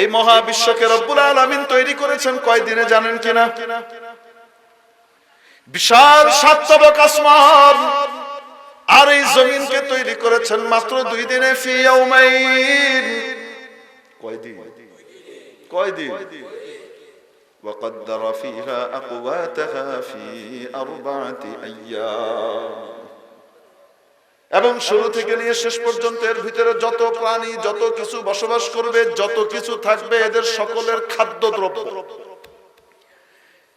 এই মহাবিশ্বকে রব্বুল আলামিন তৈরি করেছেন কয় দিনে জানেন কিনা? বিশাল সাতবক আসমান আর এই জমিনকে তৈরি করেছেন মাত্র 2 দিনে। ফি ইয়াউমাইন, কয় দিন? وقدر فيها أقواتها في 4 أيام। এবং শুরু থেকে নিয়ে শেষ পর্যন্ত এর ভিতরে যত প্রাণী, যত কিছু বসবাস করবে, যত কিছু থাকবে, এদের সকলের খাদ্যদ্রব্য,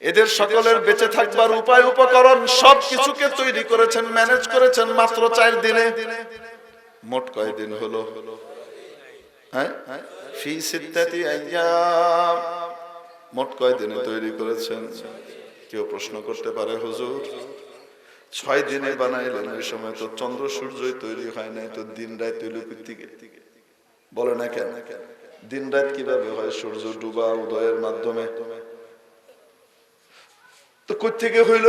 এদের সকলের বেঁচে থাকবার উপায় উপকরণ সবকিছুকে তৈরি করেছেন, ম্যানেজ করেছেন মাত্র 4 দিনে। মোট কয় দিন হলো? হ্যাঁ, ফি 6 আইয়াম। মোট কয় দিনে তৈরি করেছেন? কেউ প্রশ্ন করতে পারে, হুজুর 6 দিনে বানাইলেন, ওই সময় তো চন্দ্র সূর্যই তৈরি হয় নাই, তো দিন রাত তৈরি করতে বলে না কেন? দিন রাত কিভাবে হয়? সূর্য ডুবা উদয়ের মাধ্যমে। তো কই থেকে হইল?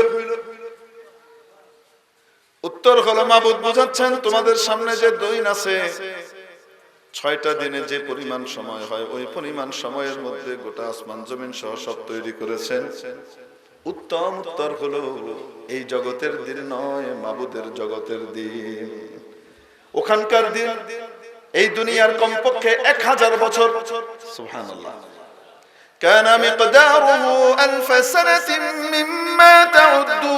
উত্তর হলো মাবুদ বুঝাচ্ছেন, তোমাদের সামনে যে দিন আছে, 6টা দিনে যে পরিমাণ সময় হয়, ওই পরিমাণ সময়ের মধ্যে গোটা আসমান জমিন সহ সব তৈরি করেছেন। উত্তম উত্তর হলো এই জগতের দিন নয়, মাবুদের জগতের দিন। ওখানকার দিন এই দুনিয়ার কমপক্ষে 1000 বছর। সুবহানাল্লাহ। কানা মিকদারুহু আলফ সানাতিন মিম্মা তাউদ্দুন।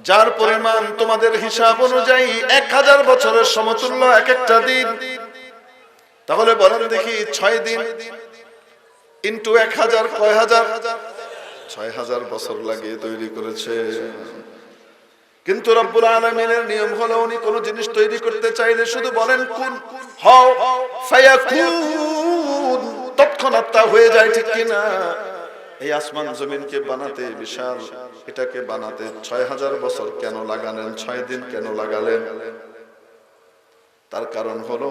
যার পরিমাণ তোমাদের হিসাব অনুযায়ী 1000 বছরের সমতুল্য এক একটা দিন। তাহলে বলেন দেখি, 6 দিন ইনটু 1000 কয় হাজার? 6000 বছর লাগিয়ে তৈরি করেছে। কিন্তু রব্বুল আলামিনের নিয়ম হলো, উনি কোন জিনিস তৈরি করতে চাইলে শুধু বলেন কুন, হও, ফায়াকুন, তৎক্ষণাৎ তা হয়ে যায়, ঠিক কিনা? এই আসমান জমিনকে বানাতে, বিশাল এটাকে বানাতে 6000 বছর কেন লাগালেন? 6 দিন কেন লাগালেন? তার কারণ হলো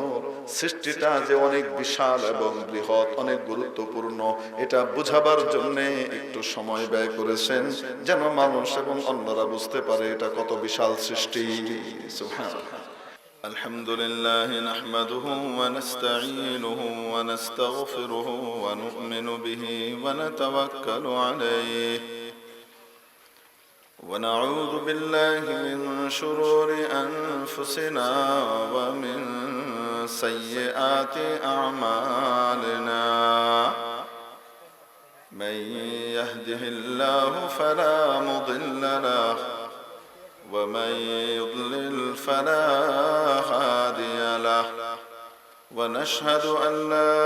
সৃষ্টিটা যে অনেক বিশাল এবং বৃহৎ, অনেক গুরুত্বপূর্ণ, এটা বুঝাবার জন্য একটু সময় ব্যয় করেছেন, যেন মানুষ এবং অন্যরা বুঝতে পারে এটা কত বিশাল সৃষ্টি। সুবহানাল্লাহ। আলহামদুলিল্লাহ নাহমাদুহু ওয়া নাস্তাঈনুহু ওয়া নাস্তাগফিরুহু ওয়া নু'মিনু বিহি ওয়া নাতাওয়াক্কালু আলাইহি ونعوذ بالله من شرور أنفسنا ومن سيئات أعمالنا من يهده الله فلا مضل له ومن يضلل فلا هادي له ونشهد أن لا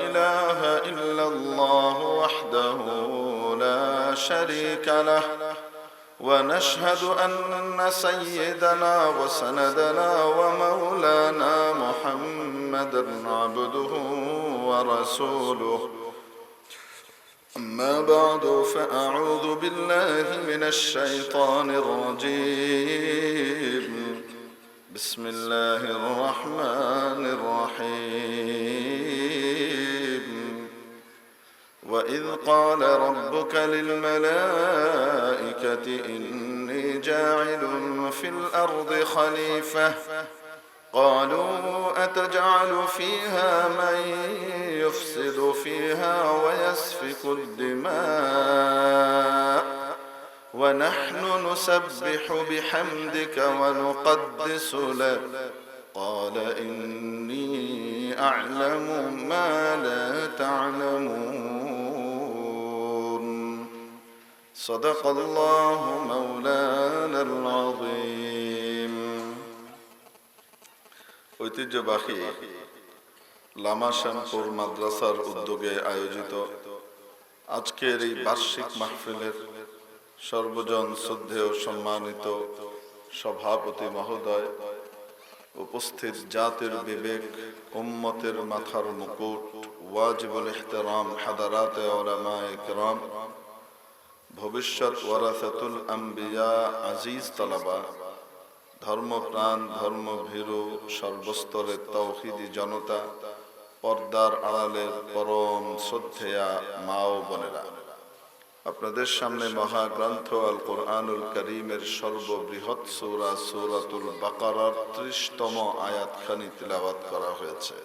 إله إلا الله وحده لا شريك له ونشهد أن سيدنا وسندنا ومولانا محمدا عبده ورسوله أما بعد فأعوذ بالله من الشيطان الرجيم بسم الله الرحمن الرحيم وإذ قال ربك للملائكة إني جاعل في الأرض خليفة قالوا أتجعل فيها من يفسد فيها ويسفك الدماء ونحن نسبح بحمدك ونقدس لك قال إني أعلم ما لا تعلمون صدق الله مولانا العظيم ঐতিহ্যবাহী লামা শ্যামপুর মাদ্রাসার উদ্যোগে আয়োজিত আজকের এই বার্ষিক মাহফিলের সর্বজন শ্রদ্ধেয় সম্মানিত সভাপতি মহোদয়, উপস্থিত জাতির বিবেক, উম্মতের মাথার মুকুট, ওয়াজিবুল ইহতিরাম হাদারাতে উলামায়ে কিরাম, ভবিষ্যৎ ওয়ারাসাতুল আম্বিয়া, আজিজ তালাবা, ধর্মপ্রাণ ধর্মভীরু সর্বস্তরের তাওহীদি জনতা, পর্দার আড়ালের পরম শ্রদ্ধেয়া মা ও বোনেরা, আপনাদের সামনে মহাগ্রন্থ আল কোরআনুল কারীমের সর্ববৃহৎ সূরা সূরাতুল বাকারার ৩০তম আয়াতখানি তিলাওয়াত করা হয়েছে।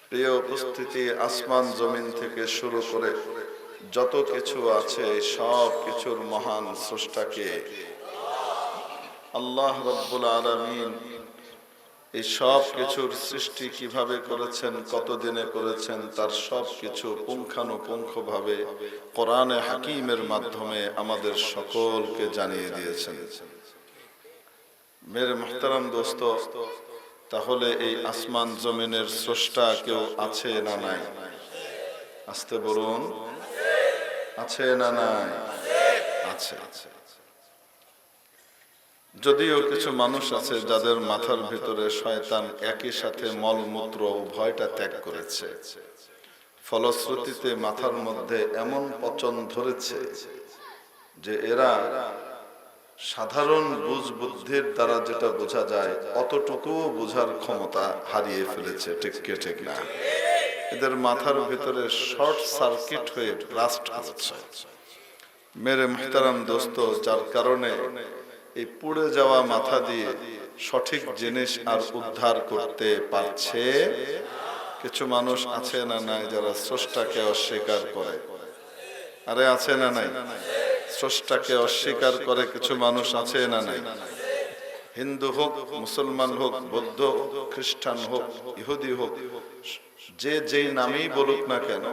প্রিয় উপস্থিতি, আসমান জমিন থেকে শুরু করে যত কিছু আছে সব কিছুর মহান স্রষ্টাকে আল্লাহ রাব্বুল আলামিন। এই সব কিছুর সৃষ্টি কিভাবে করেছেন, কতদিনে করেছেন, তার সব কিছু পুঙ্খানুপুঙ্খভাবে কোরআনে হাকিমের মাধ্যমে আমাদের সকলকে জানিয়ে দিয়েছেন। মেরে মুহতারাম দোস্ত, তাহলে এই আসমান জমিনের স্রষ্টা কেউ আছে না নাই? আসতে বলুন, আছে না নাই? আছে। যদিও কিছু মানুষ আছে যাদের মাথার ভিতরে শয়তান একই সাথে মলমূত্র উভয়টা ত্যাগ করেছে, ফলশ্রুতিতে মাথার মধ্যে এমন পচন ধরেছে যে এরা সাধারণ বুঝ বুদ্ধির দ্বারা যেটা বোঝা যায় অতটুকু বোঝার ক্ষমতা হারিয়ে ফেলেছে। ঠিক কি ঠিক না? এদের মাথার ভিতরে শর্ট সার্কিট হয়ে ব্লাস্ট হচ্ছে। মেরে মুহতারাম দোস্ত, যার কারণে এই পুড়ে যাওয়া মাথা দিয়ে সঠিক জিনিস আর উদ্ধার করতে পারছে। কিছু মানুষ আছে না নাই যারা স্রষ্টাকে অস্বীকার করে? আরে আছে না নাই? স্রষ্টাকে অস্বীকার করে কিছু মানুষ আছে না নাই? হিন্দু হোক, মুসলমান হোক, বৌদ্ধ, খ্রিস্টান হোক, ইহুদি হোক, যে যেই নামই বলুক না কেন,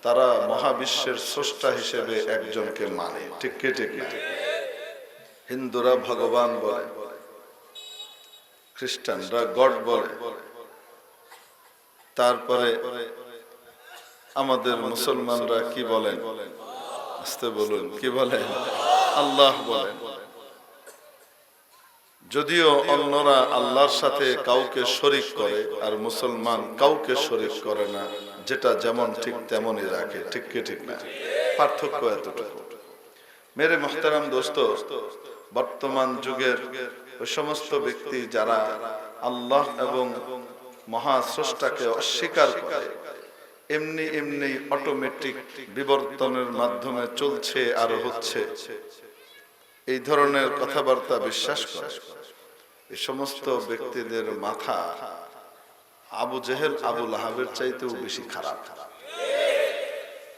তারা মহাবিশ্বের স্রষ্টা হিসেবে একজনকে মানে। ঠিক কি ঠিক না? হিন্দুরা ভগবান বলে, খ্রিস্টানরা গড বলে, তারপরে আমাদের মুসলমানরা কি বলেন? আসতে বলুন, কি বলেন? আল্লাহ বলেন। যদিও অন্যরা আল্লাহর সাথে কাউকে শরীক করে আর মুসলমান কাউকে শরীক করে না, যেটা যেমন ঠিক তেমনই রাখে। ঠিক কি ঠিক না? পার্থক্য এতটুকু। মেরে মুহতারাম দোস্ত, বর্তমান যুগের ওই সমস্ত ব্যক্তি যারা আল্লাহ এবং মহাস্রষ্টাকে অস্বীকার করে, এমনি এমনি অটোমেটিক বিবর্তনের মাধ্যমে চলছে আর হচ্ছে, এই ধরনের কথাবার্তা বিশ্বাস করে, এই সমস্ত ব্যক্তিদের মাথা আবু জেহেল আবু লাহাবের চাইতেও বেশি খারাপ।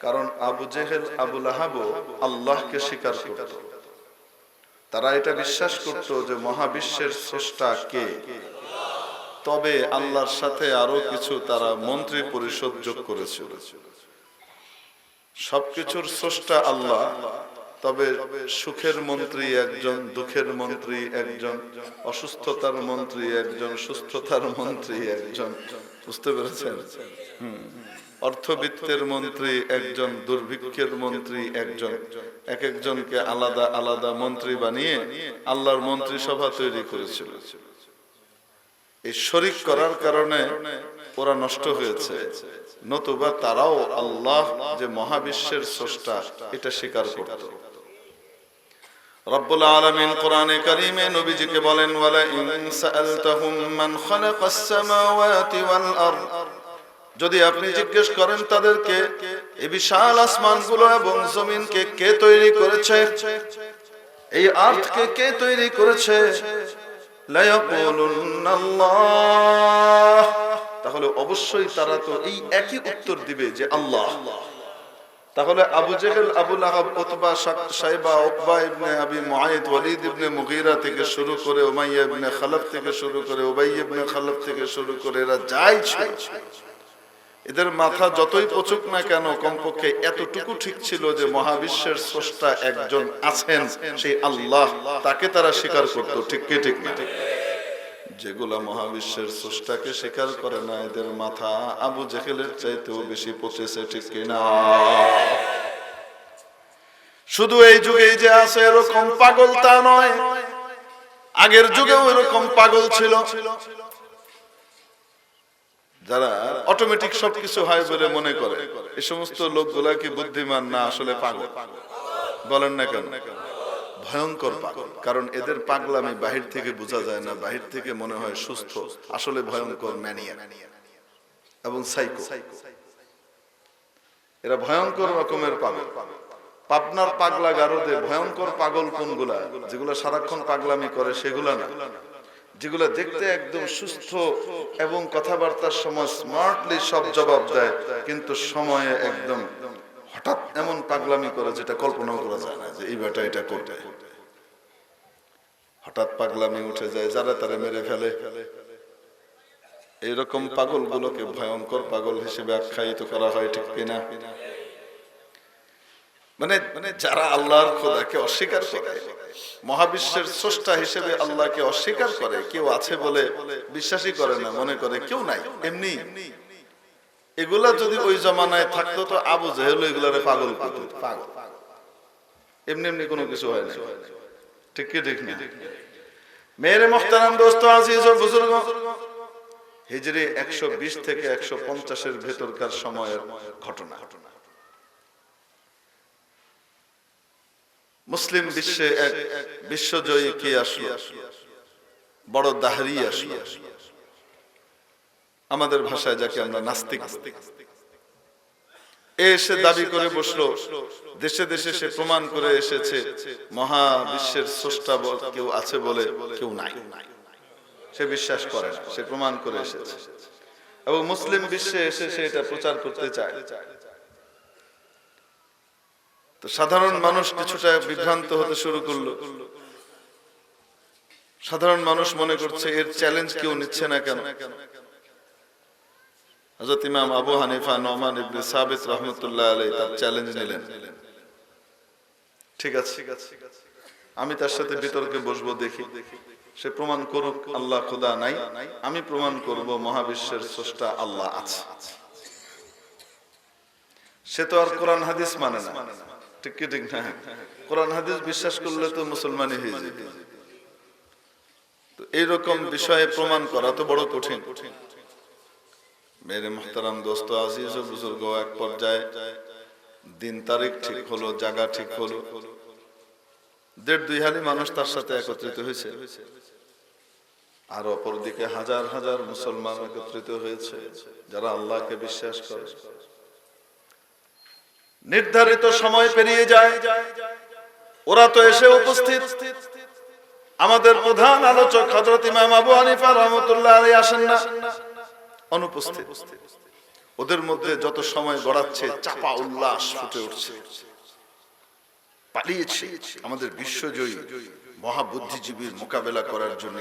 কারণ আবু জেহেল আবু লাহাবও আল্লাহকে স্বীকার করত। তারা এটা বিশ্বাস করত যে মহাবিশ্বের স্রষ্টা কে, তবে আল্লাহর সাথে আরো কিছু তারা মন্ত্রী পরিষদ যোগ করেছিল। সবকিছুর স্রষ্টা আল্লাহ, তবে সুখের মন্ত্রী একজন, দুঃখের মন্ত্রী একজন, অসুস্থতার মন্ত্রী একজন, সুস্থতার মন্ত্রী একজন। বুঝতে পেরেছেন? অর্থবিত্তের মন্ত্রী একজন, দুর্ভিক্ষের মন্ত্রী একজন। এক একজনকে আলাদা আলাদা মন্ত্রী বানিয়ে আল্লাহর মন্ত্রিসভা তৈরি করেছিল। এই শরীক করার কারণে ওরা নষ্ট হয়েছে, নতুবা তারাও আল্লাহ যে মহাবিশ্বের স্রষ্টা এটা স্বীকার করত। রব্বুল আলামিন কোরআনে কারীমে নবীজিকে বলেন, ওয়ালা ইন সাআলতাহুম মান খালাকাস সামাওয়াতি ওয়াল আরদ, যদি আপনি জিজ্ঞেস করেন তাদেরকে এই বিশাল আসমানগুলো এবং জমিনকে কে তৈরি করেছে, এই আর্থকে কে তৈরি করেছে, লা ইয়াকুলুন্নাল্লাহ, তাহলে অবশ্যই তারা তো এই একই উত্তর দিবে যে আল্লাহ। তাহলে আবু জেহেল, আবু লাহাব, উতবা, শাইবা, উকবা ইবনে আবি মুআইদ, ওয়ালিদ ইবনে মুগীরা থেকে শুরু করে, উমাইয়া ইবনে খালফ থেকে শুরু করে, উবাই ইবনে খালফ থেকে শুরু করে, এরা যাই ছিল, এদের মাথা যতই পচুক না কেন, কমপক্ষে এতটুকু ঠিক ছিল যে মহাবিশ্বের স্রষ্টা একজন আছেন, সেই আল্লাহ, তাকে তারা স্বীকার করত। ঠিক কি ঠিক না? যেগুলা মহাবিশ্বের স্রষ্টাকে স্বীকার করে না, এদের মাথা আবু জেহেলের চাইতেও বেশি পচেছে। ঠিক কিনা? শুধু এই যুগেই যে আছে এরকম পাগল তা নয়, আগের যুগেও এরকম পাগল ছিল, যারা অটোমেটিক সবকিছু হয় বলে মনে করে। এই সমস্ত লোকগুলা কি বুদ্ধিমান না আসলে পাগল? বলেন না কেন? ভয়ঙ্কর পাগল। কারণ এদের পাগলামি বাহির থেকে বোঝা যায় না, বাহির থেকে মনে হয় সুস্থ, আসলে ভয়ঙ্কর ম্যানিয়া এবং সাইকো। এরা ভয়ঙ্কর রকমের পাগল। পাবনার পাগলা গারদে ভয়ঙ্কর পাগল কোনগুলা, যেগুলা সারাক্ষণ পাগলামি করে সেগুলা না, যেগুলা দেখতে একদম সুস্থ এবং কথাবার্তার সময় স্মার্টলি সব জবাব দেয়, কিন্তু সময়ে একদম হঠাৎ এমন পাগলামি করে যেটা কল্পনাও করা যায় না যে এই বেটা এটা করবে। হঠাৎ পাগলামি উঠে যায়, যারা তারা মেরে ফেলে। এইরকম পাগল গুলোকে ভয়ঙ্কর পাগল হিসেবে আখ্যায়িত করা হয়, ঠিক কিনা? মানে যারা আল্লাহর খোদাকে অস্বীকার করে, মহাবিশ্বের স্রষ্টা হিসেবে আল্লাহকে অস্বীকার করে, কেউ আছে বলে বিশ্বাসই করে না, মনে করে কেউ নাই, এমনি এগুলা যদি ওই জমানায় থাকতো তো আবু জেহেল এগুলারে পাগল করতো। পাগল এমনি এমনি কোনো কিছু হয় না, ঠিক কি ঠিক না? মেরে মুহতারাম দোস্ত আজিজ ও বুজুর্গ, হিজরি 120 থেকে 150 এর ভেতরকার সময়ের ঘটনা। মুসলিম বিশ্বে এক বিশ্বজয়ী কি আসলো, বড় দাহরি আসলো, আমাদের ভাষায় যাকে আমরা নাস্তিক। এসে দাবি করে বসলো, দেশে দেশে সে প্রমাণ করে এসেছে মহাবিশ্বের স্রষ্টা কেউ আছে বলে কেউ নাই, সে বিশ্বাস করে না, সে প্রমাণ করে এসেছে। এবং মুসলিম বিশ্বে এসে সে এটা প্রচার করতে চায়। তো সাধারণ মানুষ কিছুটা বিভ্রান্ত হতে শুরু করলো। সাধারণ মানুষ মনে করছে এর চ্যালেঞ্জ কেউ নিচ্ছে না কেন। হযরত ইমাম আবু হানিফা নোমান ইবনে সাবিত রাহমাতুল্লাহ আলাইহি তার চ্যালেঞ্জ নিলেন, ঠিক আছে আমি তার সাথে বিতর্কে বসবো, দেখি সে প্রমাণ করুক আল্লাহ খোদা নাই, আমি প্রমাণ করব মহাবিশ্বের স্রষ্টা আল্লাহ আছে। সে তো আর কোরআন হাদিস মানে না, ঠিক কি ঠিক না? কোরআন হাদিস বিশ্বাস করলে তো মুসলমানই হয়ে যেত। তো এইরকম বিষয়ে প্রমাণ করা তো বড় কঠিন। মেরে মুহতারাম দোস্ত আজিজ ও বুজুর্গ, এক পর্যায়ে দিন তারিখ ঠিক হলো, জায়গা ঠিক হলো, 1.5-2 হালি মানুষ তার সাথে একত্রিত হয়েছে, আর অপরদিকে হাজার হাজার মুসলমান একত্রিত হয়েছে যারা আল্লাহকে বিশ্বাস করে। নির্ধারিত সময় পেরিয়ে যায়, ওরা তো এসে উপস্থিত। আমাদের প্রধান আলোচক হযরত ইমাম আবু হানিফা রাহমাতুল্লাহ আলাইহি আসেন না, অনুপস্থিত। ওদের মধ্যে যত সময় গড়াচ্ছে চাপা উল্লাস ফুটে উঠছে, পালিয়েছে আমাদের বিশ্বজয়ী মহাবুদ্ধিজীবীর মোকাবেলা করার জন্য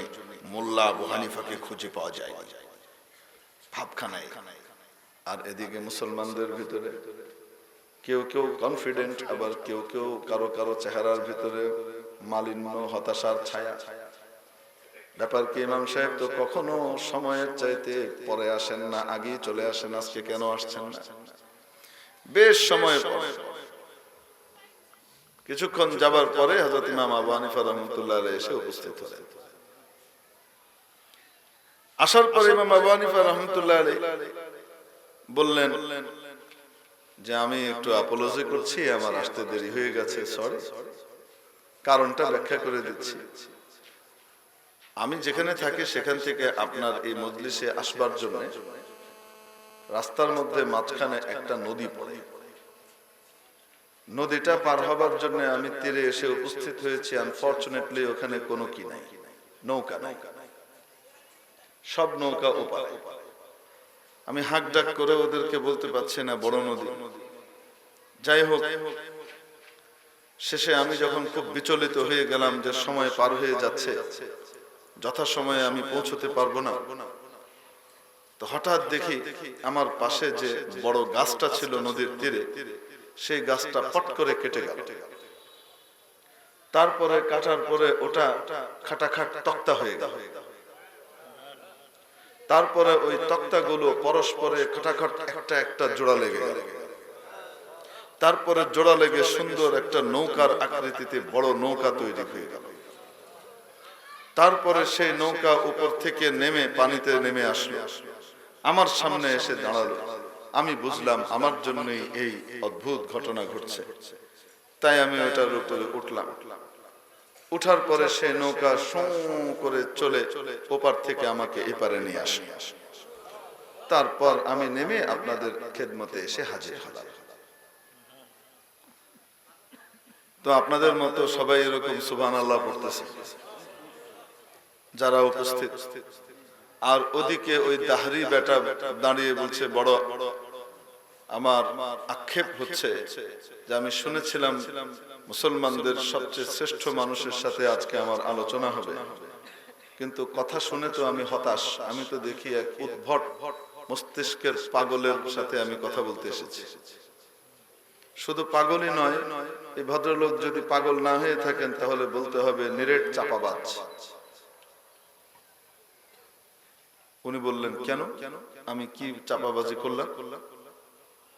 মোল্লা আবু হানিফাকে খুঁজে পাওয়া যায় ভাবখানায়। আর এদিকে মুসলমানদের ভিতরে কেউ কেউ কনফিডেন্ট, আবার কেউ কেউ কারো কারো চেহারার ভিতরে মালিন্য, হতাশার ছায়া। ব্যাপার কি, ইমাম সাহেব তো কখনো সময়ের চাইতে পরে আসেন না, আগেই চলে আসেন, আজকে কেন আসছেন না? বেশ সময় পরে, কিছুক্ষণ যাবার পরে হযরত ইমাম আবু হানিফা রাহমাতুল্লাহ আলাইহি এসে উপস্থিত হলেন। আসার পরে ইমাম আবু হানিফা রাহমাতুল্লাহ আলাইহি বললেন যে আমি একটু আপোলজি করছি, আমার আসতে দেরি হয়ে গেছে, সরি। কারণটা ব্যাখ্যা করে দিচ্ছি। আমি যেখানে থাকি সেখান থেকে আপনার এই মজলিসে আসবার জন্য রাস্তার মধ্যে মাঝখানে একটা নদী পড়ে। নদীটা পার হবার জন্য আমি তীরে এসে উপস্থিত হয়েছি। আনফরচুনেটলি ওখানে কোনো কি নাই, নৌকা নাই, সব নৌকা ওপারে। আমি হাঁক ডাক করে ওদেরকে বলতে পারছি না, বড় নদী। যাই হোক, শেষে আমি যখন খুব বিচলিত হয়ে গেলাম যে সময় পার হয়ে যাচ্ছে, যথাসময়ে আমি পৌঁছতে পারবো না, তো হঠাৎ দেখি আমার পাশে যে বড় গাছটা ছিল নদীর তীরে, সেই গাছটা পট করে কেটে গেল। তারপরে কাটার পরে ওটা খাটাখাট তক্তা হয়ে গেল। তারপরে ওই তক্তাগুলো পরস্পরে খাটাখাট একটা একটা জোড়া লেগে গেল। তারপরে জোড়া লেগে সুন্দর একটা নৌকার আকৃতিতে বড় নৌকা তৈরি হয়ে গেল। তারপরে সেই নৌকা উপর থেকে নেমে পানিতে নেমে আসলো, আমার সামনে এসে দাঁড়ালো। আমি বুঝলাম আমার জন্যই এই অদ্ভুত ঘটনা ঘটছে। তাই আমি ওটার উপরে উঠলাম। উঠার পরে সেই নৌকা শোঁ করে চলে ওপার থেকে আমাকে এপারে নিয়ে আসে। তারপর আমি নেমে আপনাদের খেদমতে এসে হাজির হলাম। তো আপনাদের মতো সবাই এরকম সুবহানাল্লাহ পড়তেছে যারা উপস্থিত। আর ওদিকে ওই দাহরি বেটা দাঁড়িয়ে বলছে, বড় আমার আক্ষেপ হচ্ছে যে আমি শুনেছিলাম মুসলমানদের সবচেয়ে শ্রেষ্ঠ মানুষের সাথে আজকে আমার আলোচনা হবে, কিন্তু কথা শুনে তো আমি হতাশ। আমি তো দেখি এক উদ্ভট মস্তিষ্কের পাগলের সাথে আমি কথা বলতে এসেছি। শুধু পাগলই নয়, এই ভদ্রলোক যদি পাগল না হয়ে থাকেন তাহলে বলতে হবে নিরেট চাপাবাজ। উনি বললেন, কেন, আমি কি চাপাবাজি করলাম?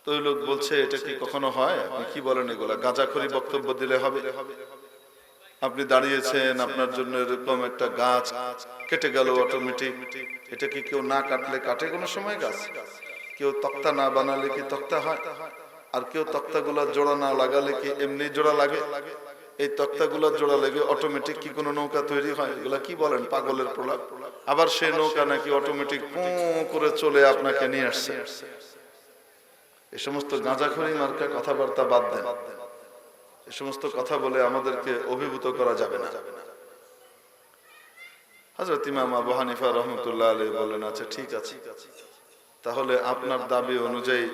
তো ওই লোক বলছে, এটা কি কখনো হয়? আপনি কি বলেন এগুলা? গাঁজাখড়ি বক্তব্য দিলে হবে? আপনি দাঁড়িয়েছেন, আপনার জন্য এরকম একটা গাছ কেটে গেল অটোমেটিক। এটা কি কেউ না কাটলে কাটে কোনো সময় গাছ? কেউ তক্তা না বানালে কি তক্তা হয়? আর কেউ তক্তাগুলা জোড়া না লাগালে কি এমনি জোড়া লাগে? এই তক্তাগুলা জোড়া লেগে অটোমেটিক কি কোনো নৌকা তৈরি হয়? এগুলা কি বলেন? পাগলের প্রলাপ। আবার সেই নৌকা নাকি অটোমেটিক পু করে চলে আপনাকে নিয়ে আসছে। এই সমস্ত গাঁজাখড়ি মার্কা কথাবার্তা বাদ দেন। এই সমস্ত কথা বলে আমাদেরকে অভিভূত করা যাবে না। হযরত ইমাম আবু হানিফা রাহমাতুল্লাহ আলাইহি বলেন, আচ্ছা ঠিক আছে, তাহলে আপনার দাবি অনুযায়ী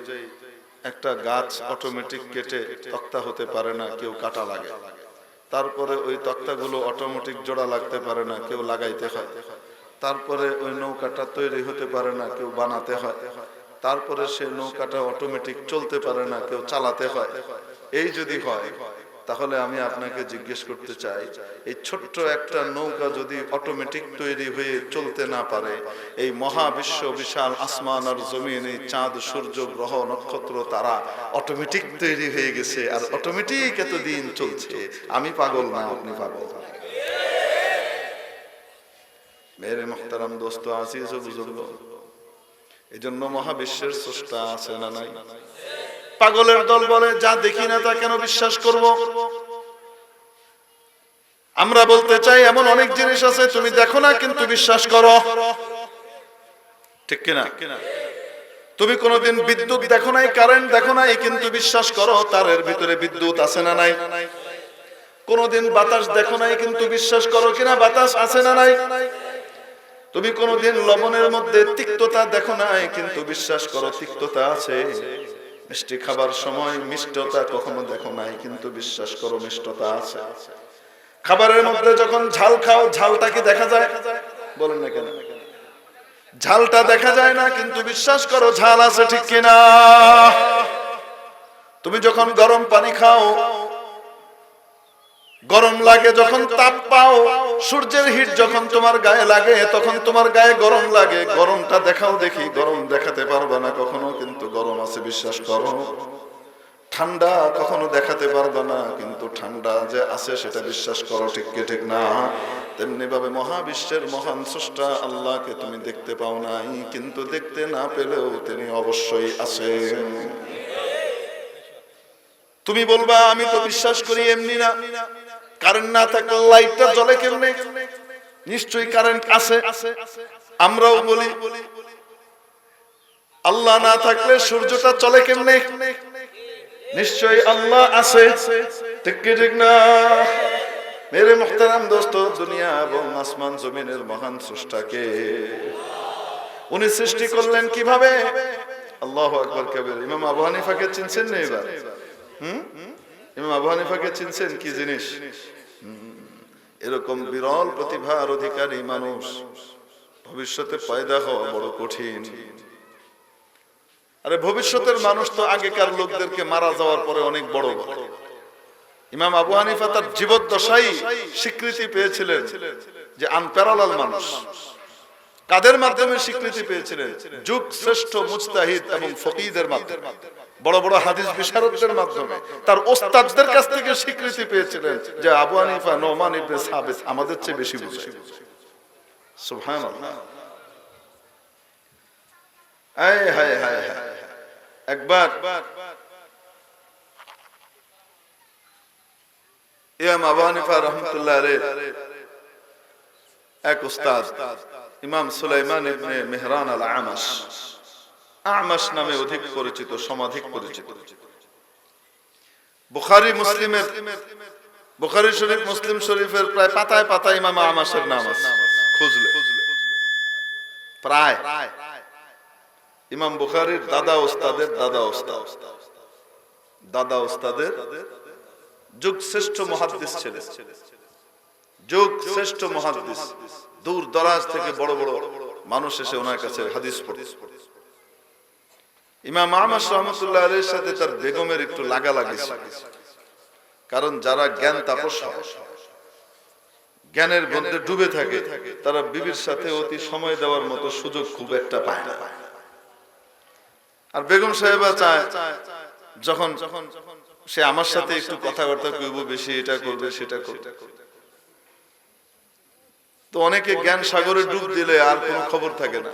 একটা গাছ অটোমেটিক কেটে তক্তা হতে পারে না, কেউ কাটা লাগে। তারপরে ওই তক্তাগুলো অটোমেটিক জোড়া লাগতে পারে না, কেউ লাগাইতে হয়। তারপরে ওই নৌকাটা তৈরি হতে পারে না, কেউ বানাতে হয়। তারপরে সেই নৌকাটা অটোমেটিক চলতে পারে না, কেউ চালাতে হয়। এই যদি হয়, তাহলে আমি আপনাকে জিজ্ঞেস করতে চাই, এই ছোট্ট একটা নৌকা যদি অটোমেটিক তৈরি হয়ে চলতে না পারে, এই মহাবিশ্ব বিশাল আসমান আর জমিন, এই চাঁদ সূর্য গ্রহ নক্ষত্র তারা অটোমেটিক তৈরি হয়ে গেছে আর অটোমেটিক এতদিন চলছে, আমি পাগল না আপনি পাগল? মেরে মুহতারাম দোস্ত, আজিজ ও বুজুর্গ, এই জন্য মহাবিশ্বের স্রষ্টা আছে না নাই? পাগলের দল বলে, যা দেখি না তা কেন বিশ্বাস করব? আমরা বলতে চাই, এমন অনেক জিনিস আছে তুমি দেখো না কিন্তু বিশ্বাস করো, ঠিক কিনা? তুমি কোনোদিন বিদ্যুৎ দেখো নাই, কারেন্ট দেখো নাই, কিন্তু বিশ্বাস করো তারের ভিতরে বিদ্যুৎ আছে না নাই। কোনোদিন বাতাস দেখো নাই, কিন্তু বিশ্বাস করো কিনা বাতাস আছে না নাই। তুমি কোনোদিন লবণের মধ্যে তিক্ততা দেখো নাই, কিন্তু বিশ্বাস করো তিক্ততা আছে। মিষ্টি খাবার সময় মিষ্টতা কখনো দেখো নাই, কিন্তু বিশ্বাস করো মিষ্টতা আছে। খাবারের মধ্যে যখন ঝাল খাও, ঝালটা কি দেখা যায়? বলেন না কেন? ঝালটা দেখা যায় না, কিন্তু বিশ্বাস করো ঝাল আছে, ঠিক কিনা? তুমি যখন গরম পানি খাও, গরম লাগে, যখন তাপ পাও, সূর্যের হিট যখন তোমার গায়ে লাগে, তখন তোমার গায়ে গরম লাগে। গরমটা দেখাও দেখি, গরম দেখাতে পারবে না কখনো, কিন্তু গরম আছে বিশ্বাস করো। ঠান্ডা কখনো দেখাতে পারবে না, কিন্তু ঠান্ডা যে আছে সেটা বিশ্বাস করো, ঠিক কি ঠিক না? তেমনি ভাবে মহাবিশ্বের মহান স্রষ্টা আল্লাহকে তুমি দেখতে পাও নাই, কিন্তু দেখতে না পেলেও তিনি অবশ্যই আছেন। তুমি বলবা, আমি তো বিশ্বাস করি এমনি না, কারেন্ট না থাকলে লাইটটা জ্বলে কেমনে? নিশ্চয়ই কারেন্ট আছে। আমরাও বলি, আল্লাহ না থাকলে সূর্যটা চলে কেমনে? নিশ্চয়ই আল্লাহ আছে, ঠিক কি ঠিক না? মেরে মুহতারাম দোস্ত, দুনিয়া এবং আসমান জমিনের মহান স্রষ্টাকে উনি সৃষ্টি করলেন কিভাবে? আল্লাহু আকবার কবির। ইমাম আবু হানিফাকে চিনছেন না এবার? ইমাম আবু হানিফাকে চিনছেন? কি জিনিস? এরকম বিরল প্রতিভার অধিকারী মানুষ ভবিষ্যতে পয়দা হওয়া বড় কঠিন। আরে ভবিষ্যতের মানুষ তো আগেকার লোকদেরকে মারা যাওয়ার পরে অনেক বড় বড়। ইমাম আবু হানিফা তার জীবদ্দশায় স্বীকৃতি পেয়েছিলেন যে আনপ্যারালাল মানুষ। কাদের মাধ্যমে স্বীকৃতি পেয়েছিলেন? যুগ শ্রেষ্ঠ মুজতাহিদ এবং ফকিহদের মাধ্যমে, বড় বড় হাদিস বিশারদদের মাধ্যমে, তার ওস্তাদদের কাছ থেকে স্বীকৃতি পেয়েছিলেন যে আবু হানিফা নোমান ইবনে সাবিত আমাদের চেয়ে বেশি বুঝে। সুবহানাল্লাহ। আয় হায় হায় হায়। একবার ইমাম আবু হানিফা রাহমাতুল্লাহ আলাইহি এক উস্তাদ ইমাম সুলাইমান ইবনে মেহরান আল আমাশ, আমাশ নামে অধিক পরিচিত, সমাধিক পরিচিত, বুখারী মুসলিমের বুখারী শরীফ, মুসলিম শরীফের প্রায় পাতায় পাতায় ইমাম আমাশের নাম আছে খুঁজলে, প্রায়। ইমাম বুখারীর দাদা ওস্তাদের দাদা ওস্তাদ, দাদা ওস্তাদের যুগ শ্রেষ্ঠ মুহাদ্দিস ছিলেন, যুগ শ্রেষ্ঠ মুহাদ্দিস। দূর দরাজ থেকে বড় বড় মানুষ এসে ওনার কাছে হাদিস পড়ে। ইমাম আমাশ রাহমাতুল্লাহ আলাইহির সাথে তার বেগমের একটু লাগালাগি ছিল, কারণ যারা জ্ঞান তাপস হয়, জ্ঞানের মধ্যে ডুবে থাকে, তারা বিবির সাথে অতি সময় দেওয়ার মতো সুযোগ খুব একটা পায় না। আর বেগম সাহেবা চায় যখন সে আমার সাথে একটু কথাবার্তা কইব, বেশি এটা করবে সেটা করবে। তো অনেকে জ্ঞান সাগরে ডুব দিলে আর কোনো খবর থাকে না।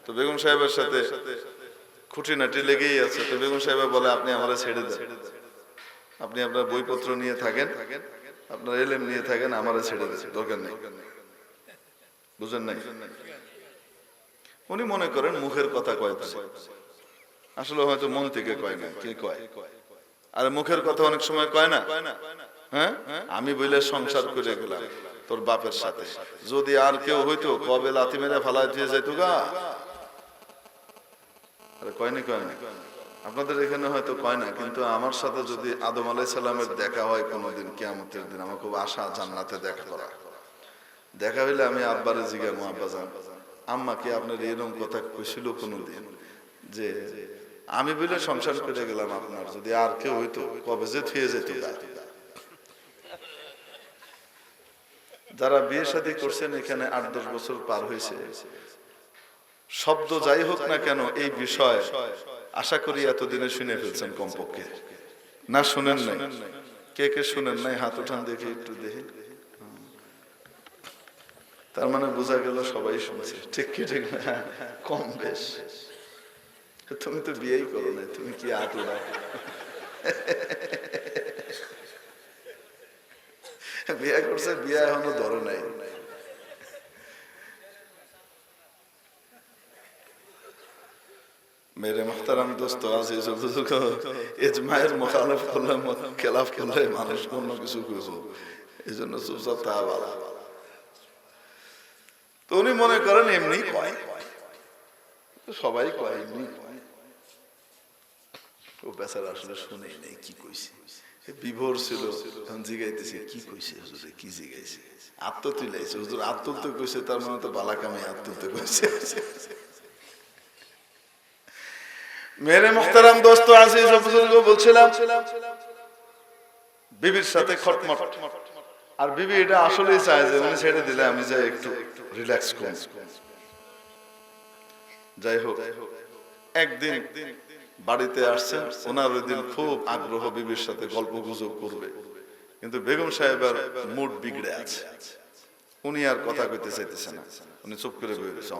তো বেগম সাহেবের সাথে খুঁটিনাটি লেগেই আছে। তো বেগম সাহেবা বলে, আপনি আমারে ছেড়ে দেন, আপনি আপনার বইপত্র নিয়ে থাকেন, আপনার এলেম নিয়ে থাকেন, আমারে ছেড়ে দেন, দরকার নেই। বুঝেন নাই? উনি মনে করেন মুখের কথা কয়, আসলে হয়তো মন থেকে কয় না। কে কয়? আর মুখের কথা অনেক সময় কয় না। হ্যাঁ, আমি বলে সংসার করে গেলাম তোর বাপের সাথে, যদি আর কেউ হইতো কবে লাথি মেরে ফালাই দিয়ে যাইতো গা। আরে কয় না, কয় না। আপনাদের এখানে হয়তো কয় না, কিন্তু আমার সাথে যদি আদম আলাইহিস সালামের দেখা হয় কোনোদিন কিয়ামতের দিন, আমার খুব আশা জান্নাতে দেখা করা। দেখা হইলে আমি আব্বারে জিজ্ঞাসা, আব্বা জান, আম্মা কি আপনার এরকম কথা কইছিল কোনোদিন, যে আমি বলে সংসার করে গেলাম, আপনার যদি আর কেউ হইতো কবে যে থুয়ে যেত। যারা বিয়ে শাদী করছেন এখানে 8-10 বছর পার হয়েছে, শব্দ যাই হোক না কেন এই বিষয় আশা করি এতদিনে শুনে ফেলছেন কমপক্ষে। না শুনেন নাই? কে কে শুনেন নাই হাত উঠান দেখি, একটু দেখি। তার মানে বোঝা গেল সবাই শুনছে। ঠিক কি ঠিক না? কম বেশ। তুমি তো বিয়েই করো না, তুমি কি হাত উঠাও? বিয়ে করছে, বিয়ে এখনো ধরে নাই। मेरे मोहतरम दोस्तों, आजीज ও বুজুর্গ, ইজমায়ের মুখালিফ করলে, খেলাফ করলে মানুষ অন্য কিছু কইবো, এইজন্য চুপচাপ তা ভালো। তো উনি মনে করেন এমনি কয়, সবাই কয়, এমনি কয়। ও বেচারা আসলে শুনেই নেই কি কইছে, বিভোর ছিল। এখন জিগাইতেছে কি কইছে হুজুরে, কি জিগাইছে? আত্ম তুলাইছে হুজুর, আত্ম তুলতে কইছে, তার মানে তো বালাকামে আত্ম তুলতে কইছে। মেরে মুহতারাম দোস্ত, আজিজ ও বুজুর্গ, বলছিলাম বিবির সাথে খটমট। আর বিবি এটা আসলেই চায় যে উনি ছেড়ে দিলে আমি যাই একটু রিল্যাক্স করি। যাই হোক, একদিন বাড়িতে আসছেন, ওনার ওই দিন খুব আগ্রহ বিবির সাথে গল্প গুজব করবে, কিন্তু বেগম সাহেবের মুড বিগড়ে আছে। উনি আর কথা কইতে চাইতেছে না, উনি চুপ করে বসে গেছে।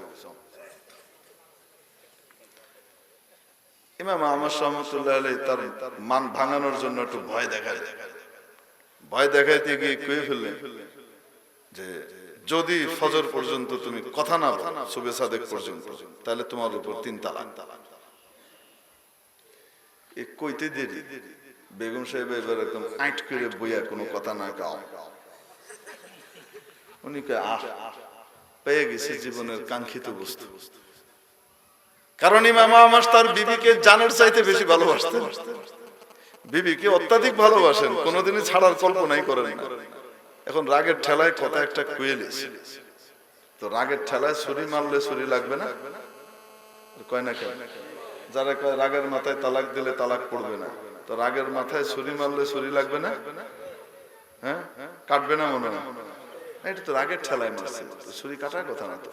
ইমাম আমাশ রাহমাতুল্লাহ আলাইহি তার মান ভাঙানোর জন্য একটু ভয় দেখায়। ভয় দেখাইতে গিয়ে কয়ে ফেললেন যে যদি ফজর পর্যন্ত তুমি কথা না বলো, সুবে সাদেক পর্যন্ত, তাহলে তোমার উপর 3 তালাক। এই কইতে দেরি বেগম সাহেব এবার একদম আইট করে বইয়া কোনো কথা না কাও। উনি কয়, পেয়ে গেছি জীবনের কাঙ্ক্ষিত বস্তু। কারণ ইমাম আমাশ তার বিবিকে জানের চাইতে বেশি ভালোবাসতেন। বিবিকে অত্যাধিক ভালোবাসেন, কোনোদিনই ছাড়ার কল্পনাই করেন না। এখন রাগের ঠেলায় কথা একটা কুয়েলিস, তো রাগের ঠেলায় ছুরি মারলে ছুরি লাগবে না, কয় না কেন? যারা কয় রাগের মাথায় তালাক দিলে তালাক পড়বে না, তো রাগের মাথায় ছুরি মারলে ছুরি লাগবে না? হ্যাঁ, কাটবে না মনে না? এটা তো রাগের ঠেলায় মারছে, ছুরি কাটার কথা না তো।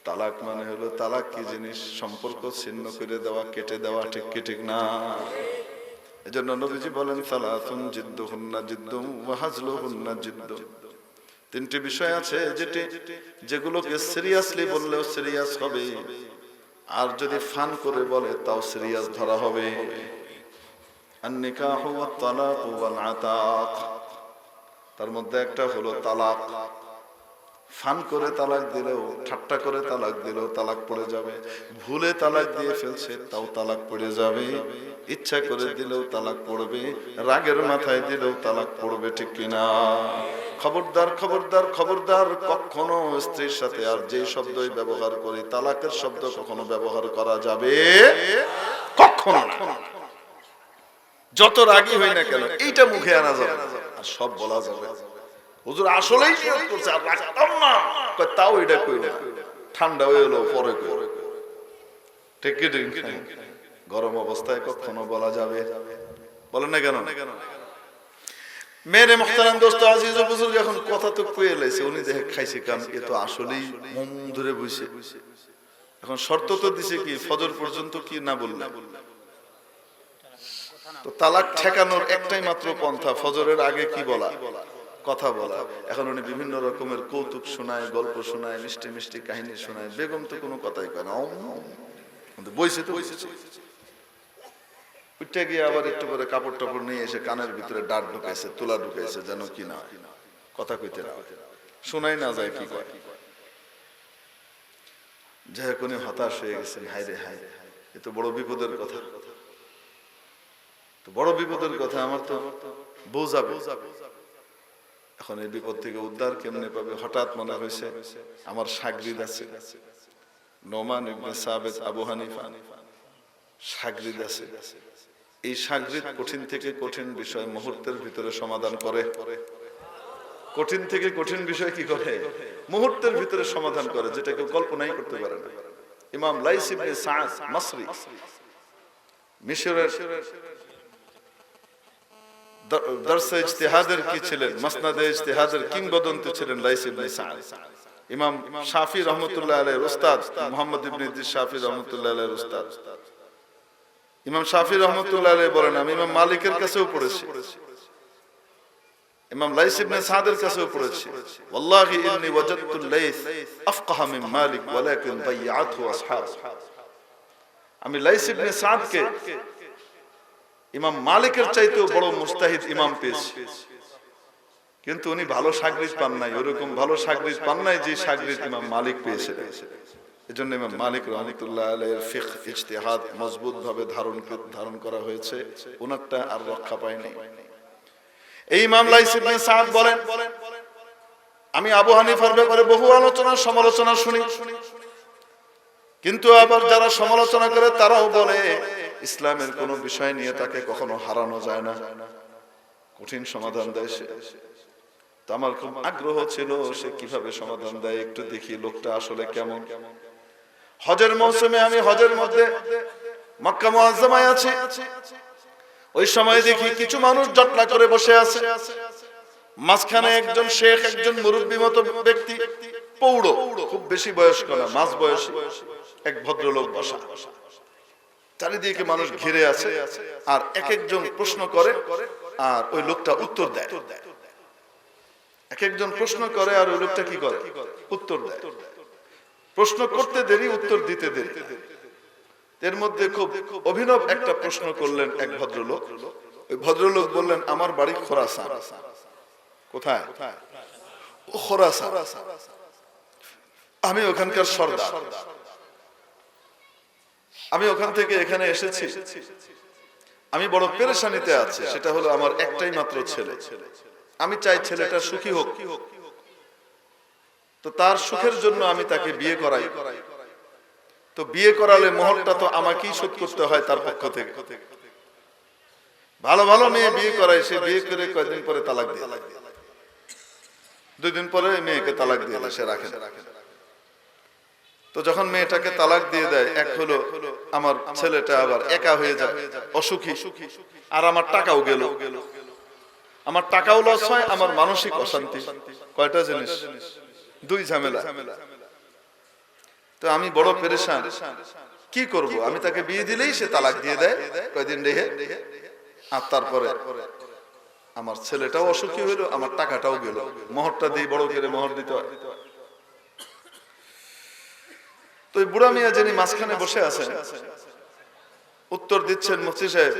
তালাক মানে হলো, তালাক কি জিনিস? সম্পর্ক ছিন্ন করে দেওয়া, কেটে দেওয়া, ঠিক কি ঠিক না? এজন্য নবীজি বলেন, সালাতুন জিদ্দুহুন্না জিদ্দুম ওয়া হাজলুহুন্না জিদ্দুম। 3টি বিষয় আছে যেগুলোকে সিরিয়াসলি বললেও সিরিয়াস হবে, আর যদি ফান করে বলে তাও সিরিয়াস ধরা হবে। আন-নিকাহু ওয়াত তালাকু ওয়াল আতাক, তার মধ্যে একটা হলো তালাক। ফান করে তালাক দিলেও, ঠাট্টা করে তালাক দিলেও তালাক পড়ে যাবে। ভুলে তালাক দিয়ে ফেলছে তাও তালাক পড়ে যাবে। ইচ্ছা করে দিলেও তালাক পড়বে, রাগের মাথায় দিলেও তালাক পড়বে, ঠিক কিনা? খবরদার খবরদার খবরদার, কখনো স্ত্রীর সাথে আর যে শব্দই ব্যবহার করি তালাকের শব্দ কখনো ব্যবহার করা যাবে কখনো না। যত রাগী হই না কেন এইটা মুখে আনা যাবে আর সব বলা যাবে। হুজুর আসলেই নিয়ত করছে আর রাখতাম না, কয় তাও এটা কই না, ঠান্ডা হয়ে এলো পরে কই, ঠিক কি ঠিক? গরম অবস্থায় কখনো বলা যাবে? বলেন না কেন? মেরে মুহতারাম দোস্ত আজিজ ও বুজুর্গ, এখন কথা তো কয়ে লাইছে, উনি দেখে খাইছে কাম, এ তো আসলেই মন ধরে বইছে। এখন শর্ত তো দিছে কি, ফজর পর্যন্ত কি না বললে তো তালাক ঠেকানোর একটাই মাত্র পন্থা, ফজরের আগে কি বলা, কথা বলা। এখন উনি বিভিন্ন রকমের কৌতুক শোনায়, গল্প শোনায়, মিষ্টি মিষ্টি কাহিনী শোনায়। বেগম তো কোনো কথাই কয় না, বইছে তো বইছে। উঠে গিয়ে আবার একটু করে কাপড় টাপড় নিয়ে এসে কানের ভিতরে ডাট ঢুকাইছে, তুলা ঢুকাইছে, যেন কি না কথা কইতে না শোনাই না যায় কি কয়। যাই হোক উনি হতাশ হয়ে গেছেন, হায় রে হায়, এ তো বড় বিপদের কথা, তো বড় বিপদের কথা, আমার তো বউ যাবে। এখন এই বিপদ থেকে উদ্ধার কেমনে পাবে? হঠাৎ মনে হয়েছে আমার শাগরিদ আছে, নোমান ইবনে সাবিত আবু হানিফা শাগরিদ আছে। এই শাগরিদ কঠিন থেকে কঠিন বিষয় মুহূর্তের ভিতরে সমাধান করে। কঠিন থেকে কঠিন বিষয় কি করে? মুহূর্তের ভিতরে সমাধান করে, যেটা কেউ কল্পনাই করতে পারে না। ইমাম লাইস ইবনে সাদ মাসরি, মিশরের দরসে ইজতিহাদের কি ছিলেন, মাসনাদে ইজতিহাদের কিংবদন্তি ছিলেন লাইস ইবনে সাদ। ইমাম শাফি রহমতুল্লাহ আলাইহির উস্তাদ, মুহাম্মদ ইবনে ইদ্রিস শাফি রহমতুল্লাহ আলাইহির উস্তাদ। ইমাম শাফি রহমতুল্লাহ আলাইহি বলেন, আমি ইমাম মালিকের কাছেও পড়েছি, ইমাম লাইস ইবনে সাদের কাছেও পড়েছি। ওয়াল্লাহি ইন্নী ওয়াজাদতুল লাইস আফকাহা মিন মালিক ওয়ালাকিন দাইয়াতহু আসহাব। আমি লাইস ইবনে সাদকে ইমাম মালিকের চাইতেও বড় মুস্তাহিদ ইমাম পেয়েছি, কিন্তু উনি ভালো শাগরিদ পান নাই, ওরকম ভালো শাগরিদ পান নাই যে শাগরিদ ইমাম মালিক পেয়েছিলেন। এজন্য ইমাম মালিক রহমতুল্লাহ আলাইহির ফিকহ ইজতিহাদ মজবুত ভাবে ধারণ করা হয়েছে, ওনারটা আর রক্ষা পায়নি। এই ইমাম লাইস ইবনে সাদ বলেন, আমি আবু হানিফার ব্যাপারে বহু আলোচনা সমালোচনা শুনি, কিন্তু আবার যারা সমালোচনা করে তারাও বলে ইসলামের কোন বিষয় নিয়ে তাকে কখনো হারানো যায় না, কঠিন সমাধান দেয় সে। তো আমার খুব আগ্রহ ছিল সে কিভাবে সমাধান দেয়, একটু দেখি লোকটা আসলে কেমন। হজের মৌসুমে আমি হজের মধ্যে মক্কা মুআজ্জামায় আছি, ওই সময় দেখি কিছু মানুষ জটলা করে বসে আছে, মাঝখানে একজন শেখ, একজন মুরব্বী মতো ব্যক্তি, পৌড়, খুব বেশি বয়স্ক না, মাঝ বয়সী এক ভদ্রলোক বসা। চারিদিকে মানুষ ঘিরে আছে, আর এক একজন প্রশ্ন করে আর ওই লোকটা উত্তর দেয়। এক একজন প্রশ্ন করে আর ওই লোকটা কি করে, উত্তর দেয়। প্রশ্ন করতে দেরি, উত্তর দিতে দেরি। এর মধ্যে খুব অভিনব একটা প্রশ্ন করলেন এক ভদ্রলোক। ওই ভদ্রলোক বললেন, আমার বাড়ি খোরাসান। কোথায়? খোরাসান। আমি ওখানকার সর্দার, আমি ওখান থেকে এখানে এসেছি, আমি বড় পেরেশানিতে আছি। সেটা হলো আমার একটাই মাত্র ছেলে, আমি চাই ছেলেটা সুখী হোক, তো তার সুখের জন্য আমি তাকে বিয়ে করাই। তো বিয়ে করালে মোহরটা তো আমাকেই শোধ করতে হয় তার পক্ষ থেকে। ভালো ভালো মেয়ে বিয়ে করাই, সে বিয়ে করে কয়েকদিন পরে তালাক দিয়ে, 2 দিন পরে মেয়েকে তালাক দিয়ে সে রাখে। তো যখন মেয়েটাকে তালাক দিয়ে দেয়, এক হলো আমার ছেলেটা আবার একা হয়ে যায়, অসুখী, আর আমার টাকাও গেল, আমার টাকাও লস হয়, আমার মানসিক অশান্তি। কয়টা জিনিস, 2 ঝামেলা। তো আমি বড় পেরেশান, কি করব? আমি তাকে বিয়ে দিলেই সে তালাক দিয়ে দেয় কয়দিন রেখে, আর তারপরে আমার ছেলেটাও অসুখী হইলো, আমার টাকাটাও গেল, মোহরটা দিই, বড় করে মোহর দিতে হয়। তো ওই বুড়া মিয়া যিনি মাঝখানে বসে আছেন, উত্তর দিচ্ছেন মুফতি সাহেব,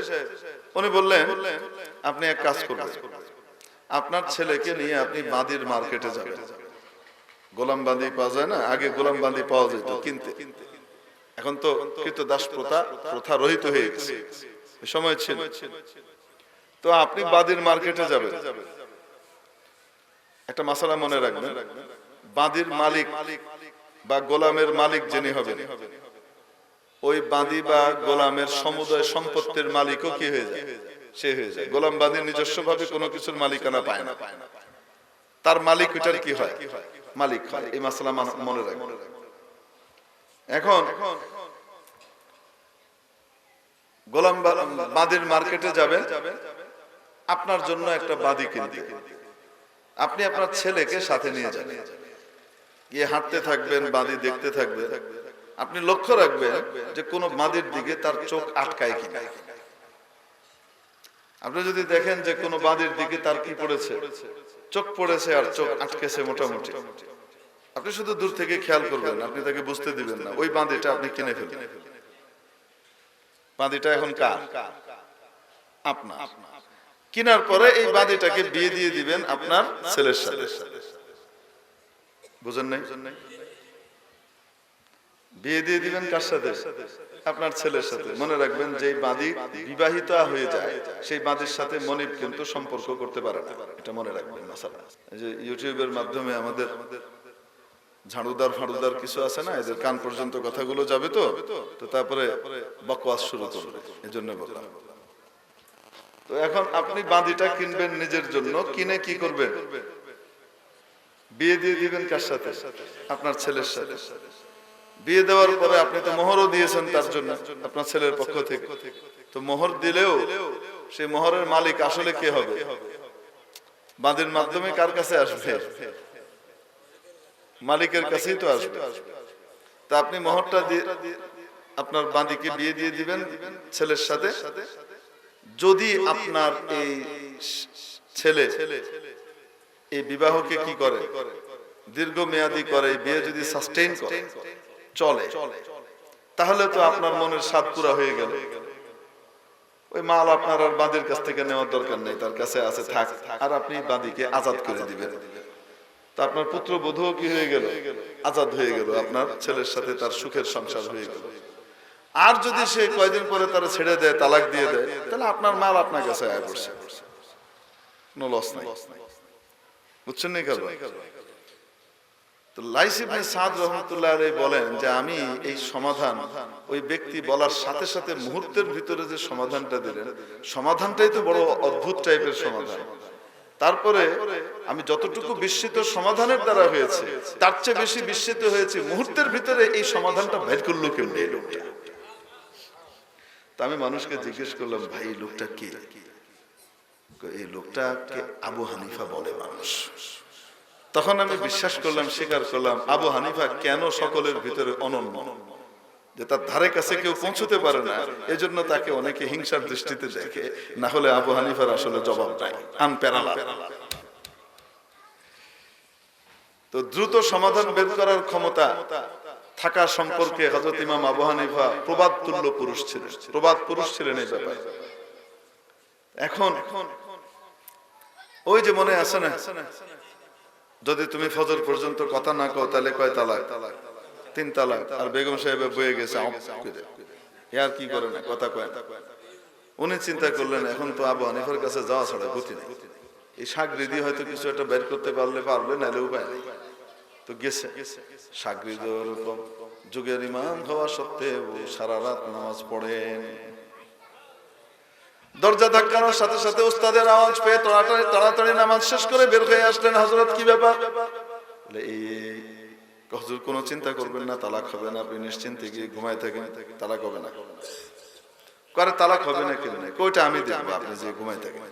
উনি বললেন, আপনি এক কাজ করবেন, আপনার ছেলেকে নিয়ে আপনি বাদির মার্কেটে যাবেন, গোলাম বাঁধি পাওয়া যায় না, আগে গোলাম বাঁধি পাওয়া যেত কিনতে, এখন তো কৃতদাস প্রথা রহিত হয়ে গেছে, সময় ছিল। তো আপনি বাঁধির মার্কেটে যাবেন, একটা মাসালা মনে রাখবেন, বাঁধির মালিক বা গোলামের মালিক যিনি হবেন, ওই বাঁধি বা গোলামের সমুদয় সম্পত্তির মালিকও কি হয়ে যায়, সে হয়ে যায়। গোলাম বাঁধি নিজস্ব ভাবে কোনো কিছুর মালিকানা পায় না, তার মালিক ওইটার কি হয়, মালিক হয়। এই মাসালা মনে রাখবেন। এখন গোলাম বাঁধির মার্কেটে যাবেন, আপনার জন্য একটা বাঁধি কিনতে, আপনি আপনার ছেলেকে সাথে নিয়ে যাবেন, গিয়ে হাঁটতে থাকবেন, বাঁধি দেখতে থাকবেন। আপনি লক্ষ্য রাখবেন যে কোন বাঁধির দিকে তার চোখ আটকায় কিনা। আপনি যদি দেখেন যে কোন বাঁধির দিকে তার কি পড়েছে, চোখ পড়েছে আর চোখ আটকেছে মোটামুটি, আপনি শুধু দূর থেকে খেয়াল করবেন, আপনি তাকে বুঝতে দিবেন না, ওই বাঁধিটা আপনি কিনে ফেলবেন। বাঁধিটা এখন কার, আপনার। কেনার পরে এই বাঁধিটাকে বিয়ে দিয়ে দিবেন আপনার ছেলের সাথে। বুঝেন নাই? বিয়ে দিয়ে দিবেন কার সাথে, আপনার ছেলের সাথে। মনে রাখবেন যে বাঁধি বিবাহিত হয়ে যায়, সেই বাঁধির সাথে মনিব কিন্তু সম্পর্ক করতে পারে না, এটা মনে রাখবেন মাসালা। যে ইউটিউবের মাধ্যমে আমাদের ঝাড়ুদার ফাড়ুদার কিছু আছে না, এদের কান পর্যন্ত কথাগুলো যাবে, তো তারপরে বকওয়াস শুরু করবে, এজন্য বললাম। তো এখন আপনি বাঁধিটা কিনবেন নিজের জন্য, কিনে কি করবেন, বিয়ে দিয়ে দিবেন কার সাথে, আপনার ছেলের সাথে। বিয়ে দেওয়ার পরে আপনি তো মোহরও দিয়েছেন তার জন্য আপনার ছেলের পক্ষ থেকে, তো মোহর দিলেও সেই মোহরের মালিক আসলে কে হবে, বাঁধির মাধ্যমে কার কাছে আসবে, মালিকের কাছেই তো আসবে। তা আপনি মোহরটা দিয়ে আপনার বাঁধিকে বিয়ে দিয়ে দিবেন ছেলের সাথে। যদি আপনার এই ছেলে এই বিবাহকে কি করে, দীর্ঘমেয়াদী করে, বিয়ে যদি সাস্টেইন করে, চলে, তাহলে তো আপনার মনের স্বাদ পুরা হয়ে গেল। ওই মাল আপনার আর বাঁধির কাছ থেকে নেওয়ার দরকার নেই, তার কাছে আছে, থাক। আর আপনি বাঁধিকে আজাদ করে দিবেন, তা আপনার পুত্র বধূও কি হয়ে গেল, আজাদ হয়ে গেল, আপনার ছেলের সাথে তার সুখের সংসার হয়ে গেল। আর যদি সে কয়দিন পরে তারা ছেড়ে দেয়, তালাক দিয়ে দেয়, তাহলে আপনার মাল আপনার কাছে আয় পড়ছে, কোনো লস নাই। বুঝছেন না? তো লাইস ইবনে সাদ রাহমাতুল্লাহ আলাইহি বলেন যে আমি এই সমাধান ওই ব্যক্তি বলার সাথে সাথে মুহূর্তের ভিতরে যে সমাধানটা দিলেন, সমাধানটাই তো বড় অদ্ভুত টাইপের সমাধান। তারপরে আমি যতটুকু বিস্মিত সমাধানের দ্বারা হয়েছে, তার চেয়ে বেশি বিস্মিত হয়েছে মুহূর্তের ভিতরে এই সমাধানটা বের করলো কেমনে এই লোকটা। তা আমি মানুষকে জিজ্ঞেস করলাম, ভাই এই লোকটা কে? এই লোকটাকে আবু হানিফা বলে মানুষ। তখন আমি বিশ্বাস করলাম, স্বীকার করলাম, আবু হানিফা কেন সকলের ভিতরে অনন্য, যে তার ধারে কাছে কেউ পৌঁছতে পারে না, এজন্য তাকে অনেকে হিংসার দৃষ্টিতে দেখে। না হলে আবু হানিফার আসলে জবাব নাই, আনপ্যারালাল। তো দ্রুত সমাধান বের করার ক্ষমতা থাকা সম্পর্কে হযরত ইমাম আবু হানিফা প্রবাদ তুল্য পুরুষ ছিলেন, প্রবাদ পুরুষ ছিলেন এই ব্যাপারে। এখন ওই যে মনে আছে না, যদি তুমি ফজর পর্যন্ত কথা না কও তাহলে কয় তালাক, 3 তালাক। আর বেগম সাহেব বয়ে গেছে, আর কি করে না, কথা কয় না। উনি চিন্তা করলেন এখন তো আবু হানিফার কাছে যাওয়া ছাড়া গতি নেই, এই শাগরিদি হয়তো কিছু একটা বের করতে পারবে, নাহলে উপায় নেই। তো গেছে, শাগরিদ এরকম যুগের ইমাম হওয়া সত্ত্বেও সারা রাত নামাজ পড়েন। দরজা ধাক্কানোর সাথে সাথে উস্তাদের আওয়াজ পেয়ে তাড়াতাড়ি নামাজ শেষ করে বের হয়ে আসলেন। হযরত কি ব্যাপার? এই হুজুর কোনো চিন্তা করবেন না, তালাক হবে না, আপনি নিশ্চিন্তে গিয়ে ঘুমায় থাকেন, তালাক হবে না। করে তালাক হবে না কেন? ওইটা আমি দেখবো, আপনি যে ঘুমায় থাকেন।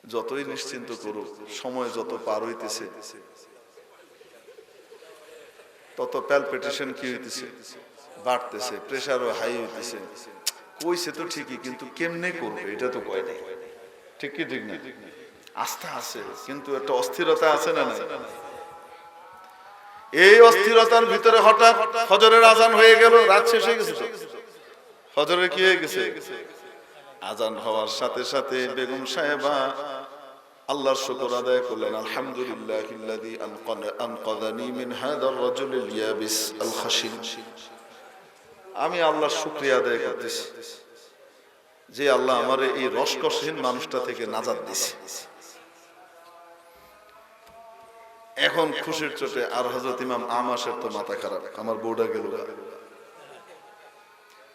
যতই নিশ্চিন্ত করুক, সময় যত পার হইতেছে তত প্যালপিটেশন কি হইতেছে, বাড়তেছে, প্রেসারও হাই হইতেছে। কইছে তো ঠিকই, কিন্তু কেমনে করবে এটা তো কয় নাই। ঠিক কি ঠিক না? আস্থা আছে, কিন্তু একটা অস্থিরতা আছে না? এই অস্থিরতার ভিতরে হঠাৎ ফজরের আজান হয়ে গেল, রাত শেষ হয়ে গেছে। ফজরের কি হয়ে গেছে? আজান হওয়ার সাথে সাথে বেগম সাহেবা আল্লাহর শুকর আদায় করলেন, আলহামদুলিল্লাহিল্লাযী আনকাযানি মিন হাযার রাজুলিল ইয়াবিস আল খাশিন। আমি আল্লাহর শুকরিয়া আদায় করতেছি যে আল্লাহ আমারে এই রসকসহীন মানুষটা থেকে নাজাত দিয়েছে। এখন খুশির চোটে আর হযরত ইমাম আমাশের তো মাথা খারাপ, আমার বউটা গেল।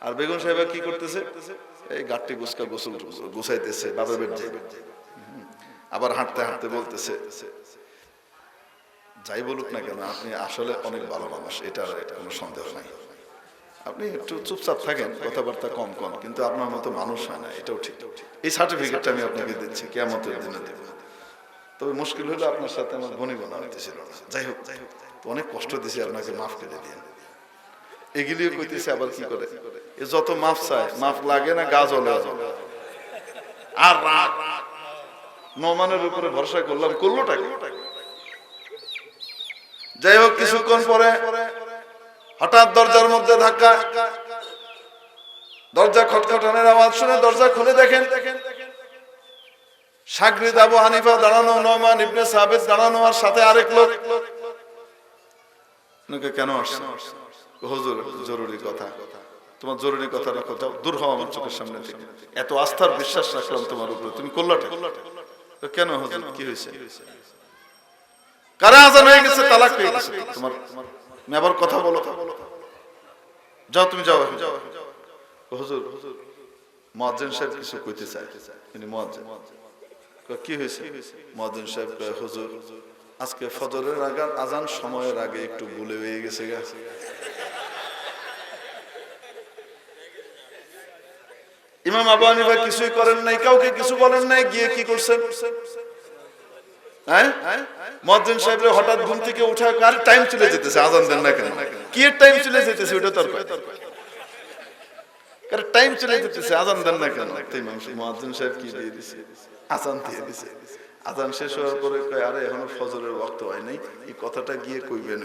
আর বেগম সাহেব কি করতেছে? এই গাট্টি গুছকা গোসল গুছাইতেছে, বাবা বেড যাইবে। আবার হাঁটতে হাঁটতে বলতেছে, যাই বলুক না কেন আপনি আসলে অনেক ভালো মানুষ, এটার কোনো সন্দেহ নাই। আপনি একটু চুপচাপ থাকেন, কথাবার্তা কম কম, কিন্তু আপনার মতো মানুষ হয় না, এটাও ঠিক। এই সার্টিফিকেটটা আমি আপনাকে দিচ্ছি, কিয়ামতের দিনে দেব। তবে মুশকিল হলো আপনার সাথে আমার বনিবনা হইতেছিল না। যাই হোক, অনেক কষ্ট দিয়েছি আপনাকে, মাফ করে দিন। এগুলিও কইতেছে আবার কি করে, এ যত মাফ চায় মাফ লাগে না, গা জ্বলে। আর রাগ নোমানের উপরে ভরসা করলাম, করলোটা কি? যাই হোক, কিছুক্ষণ পরে হঠাৎ দরজার মধ্যে ধাক্কা, দরজা খটখটানোর আওয়াজ শুনে দরজা খুলে দেখেন শাগরিদ আবু হানিফা দাঁড়ানো, নোমান ইবনে সাবিত দাঁড়ানো, আর সাথে আরেক লোক। কেন আসছে? হুজুর জরুরি কথা। তোমার জরুরি কথা রাখো, যাও, দূর হও আমার চোখের সামনে থেকে। এত আস্থার বিশ্বাস রাখলাম তোমার উপরে, তুমি করলাটা কেন? হুজুর কি হয়েছে? কারা আজান হয়ে গেছে, তালাক হয়ে গেছে তোমার, তুমি আবার কথা বলো। যাও, তুমি যাও। হুজুর মুয়াজ্জিন সাহেব কিছু কইতে চায়। তিনি মুয়াজ্জিন, কি হয়েছে? মুয়াজ্জিন সাহেব, হুজুর আজকে ফজরের আজান সময়ের আগে একটু ভুলে হয়ে গেছে। ইমাম আবু হানিফা কিছুই করেন নাই, কাউকে কিছু বলেন নাই, গিয়ে কি করছেন? হ্যাঁ, মুয়াজ্জিন সাহেব হঠাৎ ঘুম থেকে উঠা, আর টাইম চলে যেতেছে, আজান দেন না কেন? কি টাইম চলে যেতেছে ওটা তোর কয়, কারণ টাইম চলে যেতেছে, আজান দেন না কেন? মুয়াজ্জিন সাহেব কি দিয়ে দিছে? আজান দিয়ে দিছে। আজান শেষ হওয়ার পরে কয়, আরে এখনো ফজরের ওয়াক্ত হয় নাই, এই কথাটা গিয়ে কইবেন।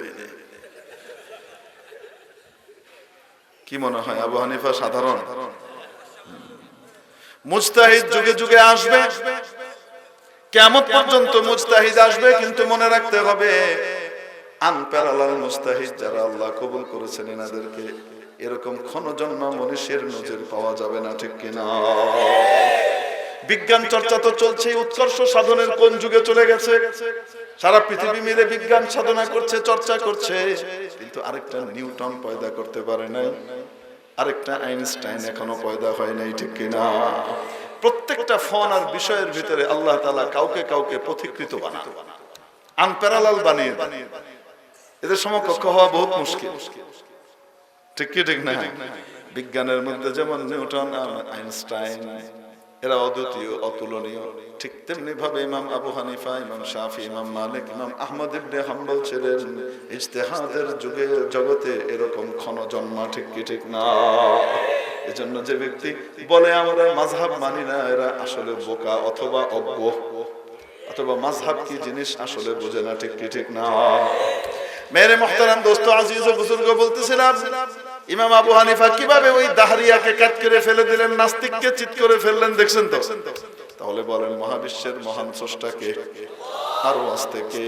কি মনে হয় আবু হানিফা সাধারণ? মুজতাহিদ যুগে যুগে আসবে, কিয়ামত পর্যন্ত মুজতাহিদ আসবে, কিন্তু মনে রাখতে হবে আনপ্যারালাল মুজতাহিদ যারা আল্লাহ কবুল করেছেন, এনাদেরকে এরকম ক্ষণজন্ম মনীষীর নজির পাওয়া যাবে না, ঠিক কিনা? বিজ্ঞান চর্চা তো চলছে, উৎকর্ষ সাধনের কোন যুগে চলে গেছে? সারা পৃথিবী মিলে বিজ্ঞান সাধনা করছে, চর্চা করছে, কিন্তু আরেকটা নিউটন পয়দা করতে পারে নাই, আরেকটা আইনস্টাইন এখনো পয়দা হয় নাই, ঠিক কিনা? প্রত্যেকটা ফোন আর বিষয়ের ভিতরে আল্লাহ তাআলা কাউকে কাউকে পথিকৃত বানান, আনপ্যারালাল বানিয়ে দেন। এদের সমকক্ষ হওয়া বহুত মুশকিল, ঠিক কি ঠিক না? বিজ্ঞানের মধ্যে যেমন নিউটন আর আইনস্টাইন, এরা অদ্বিতীয়, অতুলনীয়, ঠিক তেমনি ভাবে ইমাম আবু হানিফা, ইমাম শাফি, ইমাম মালিক, ইমাম আহমদ ইবনে হাম্বল ছিলেন ইজতিহাদের যুগে জগতে এরকম ক্ষণজন্মা, ঠিক কি ঠিক না? এজন্য যে ব্যক্তি বলে আমরা মাযহাব মানি না, এরা আসলে বোকা অথবা অজ্ঞ, অথবা মাযহাব কি জিনিস আসলে বোঝে না, ঠিক কি ঠিক না? মেরে মুহতারাম দোস্ত, আজিজ ও বুজুর্গ, বলতেছিলাম ইমাম আবু হানিফা কিভাবে ওই দাহরিয়াকে কাট করে ফেলে দিলেন, নাস্তিককে চিৎ করে ফেললেন, দেখছেন তো? তাহলে বলেন মহাবিশ্বের মহান স্রষ্টা কে? আর ওয়াস্তে কে?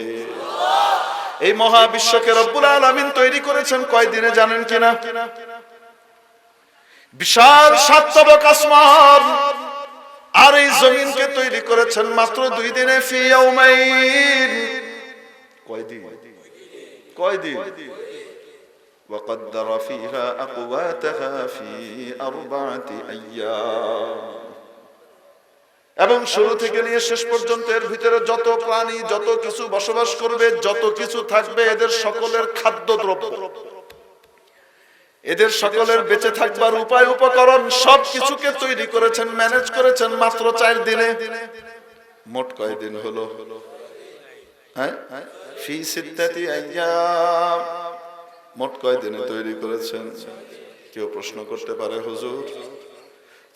এই মহাবিশ্বকে রব্বুল আলামিন তৈরি করেছেন কয় দিনে জানেন কিনা? বিশাল 7 তবক আসমান আর এই জমিনকে তৈরি করেছেন মাত্র 2 দিনে, ফি ইয়াউমাইন। কয় দিন? وقدر فيها أقواتها في 4 أيام। এবং শুরু থেকে নিয়ে শেষ পর্যন্ত এর ভিতরে যত প্রাণী, যত কিছু বসবাস করবে, যত কিছু থাকবে, এদের সকলের খাদ্যদ্রব্য, এদের সকলের বেঁচে থাকবার উপায়, উপকরণ, সব কিছুকে তৈরি করেছেন, ম্যানেজ করেছেন মাত্র 4 দিনে। মোট কয় দিন হলো? হ্যাঁ, ফি 6 আইয়াম। মোট কয় দিনে তৈরি করেছেন? কেউ প্রশ্ন করতে পারে, হুজুর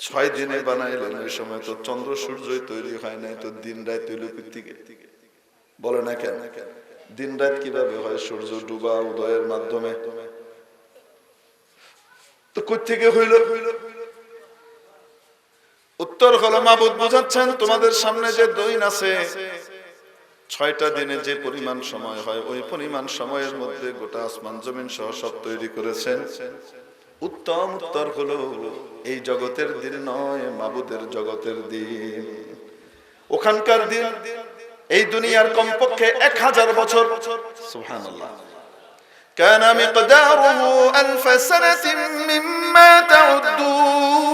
6 দিনে বানাইলেন, ওই সময় তো চন্দ্র সূর্যই তৈরি হয় নাই, তো দিন রাত তৈরি থেকে বলে না কেন? দিন রাত কিভাবে হয়? সূর্য ডুবা উদয়ের মাধ্যমে। তো কই থেকে হইল? উত্তর হলো মাবুদ বুঝাচ্ছেন তোমাদের সামনে যে দিন আছে 6টা দিনে যে পরিমাণ সময় হয় ওই পরিমাণ সময়ের মধ্যে গোটা আসমান জমিন সহ সব তৈরি করেছেন। উত্তম উত্তর হলো এই জগতের দিন নয়, মাবুদের জগতের দিন। ওখানকার দিন এই দুনিয়ার কমপক্ষে 1000 বছর। সুবহানাল্লাহ। কানা মিকদারুহু আলফ সানাতিন মিম্মা তাউদ্দুন।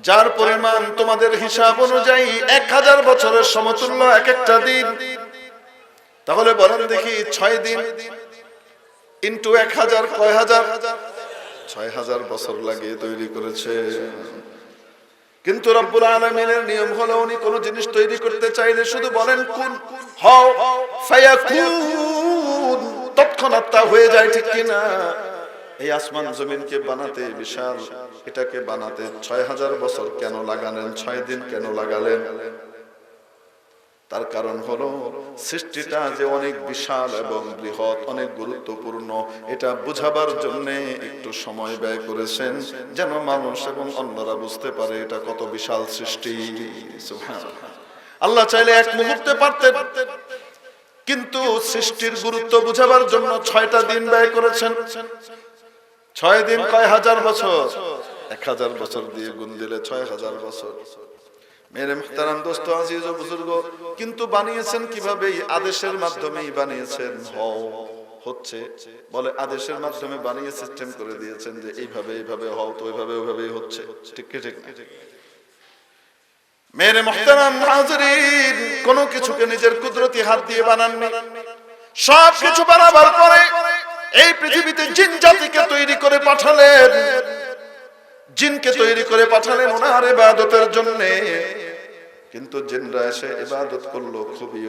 যার পরিমাণ তোমাদের হিসাব অনুযায়ী 1000 বছরের সমতুল্য এক একটা দিন। তাহলে বলেন দেখি 6 দিন ইনটু 1000 কয় হাজার? 6000 বছর লাগিয়ে তৈরি করেছে। কিন্তু রব্বুল আলামিনের নিয়ম হলো উনি কোন জিনিস তৈরি করতে চাইলে শুধু বলেন কুন হও ফায়াকুন, তৎক্ষণাৎ তা হয়ে যায়, ঠিক কিনা? এই আসমান জমিনকে বানাতে বিশাল, এটাকে বানাতে 6000 বছর কেন লাগালেন? 6 দিন কেন লাগালেন? তার কারণ হলো সৃষ্টিটা যে অনেক বিশাল এবং বৃহৎ, অনেক গুরুত্বপূর্ণ, এটা বুঝাবার জন্য একটু সময় ব্যয় করেছেন যেন মানুষ এবং অন্যরা বুঝতে পারে এটা কত বিশাল সৃষ্টি। সুবহানাল্লাহ। আল্লাহ চাইলে এক মুহূর্তে পারতেন, কিন্তু সৃষ্টির গুরুত্ব বুঝাবার জন্য 6টা দিন ব্যয় করেছেন। 6 দিন কয় হাজার বছর? 1000 বছর দিয়ে গুণ দিলে 6000 বছর। মেরে মুহতারাম দোস্ত আজিজ ও বুজুর্গ, কিন্তু বানিয়েছেন কিভাবে? আদেশের মাধ্যমেই বানিয়েছেন। হচ্ছে বলে আদেশের মাধ্যমে বানিয়ে সিস্টেম করে দিয়েছেন যে এইভাবে এইভাবে হও, তো এইভাবে ওইভাবেই হচ্ছে। ঠিক কি ঠিক? মেরে মুহতারাম হাজিরিন, কোনো কিছুকে নিজের কুদরতি হাত দিয়ে বানাননি। সব কিছু বানাবার পরে এই পৃথিবীতে জিন জাতিকে তৈরি করে পাঠালেন। জিনকে তৈরি করে পাঠালেন ওনার ইবাদতের জন্য। কিন্তু জিনরা এসে ইবাদত করলো খুবই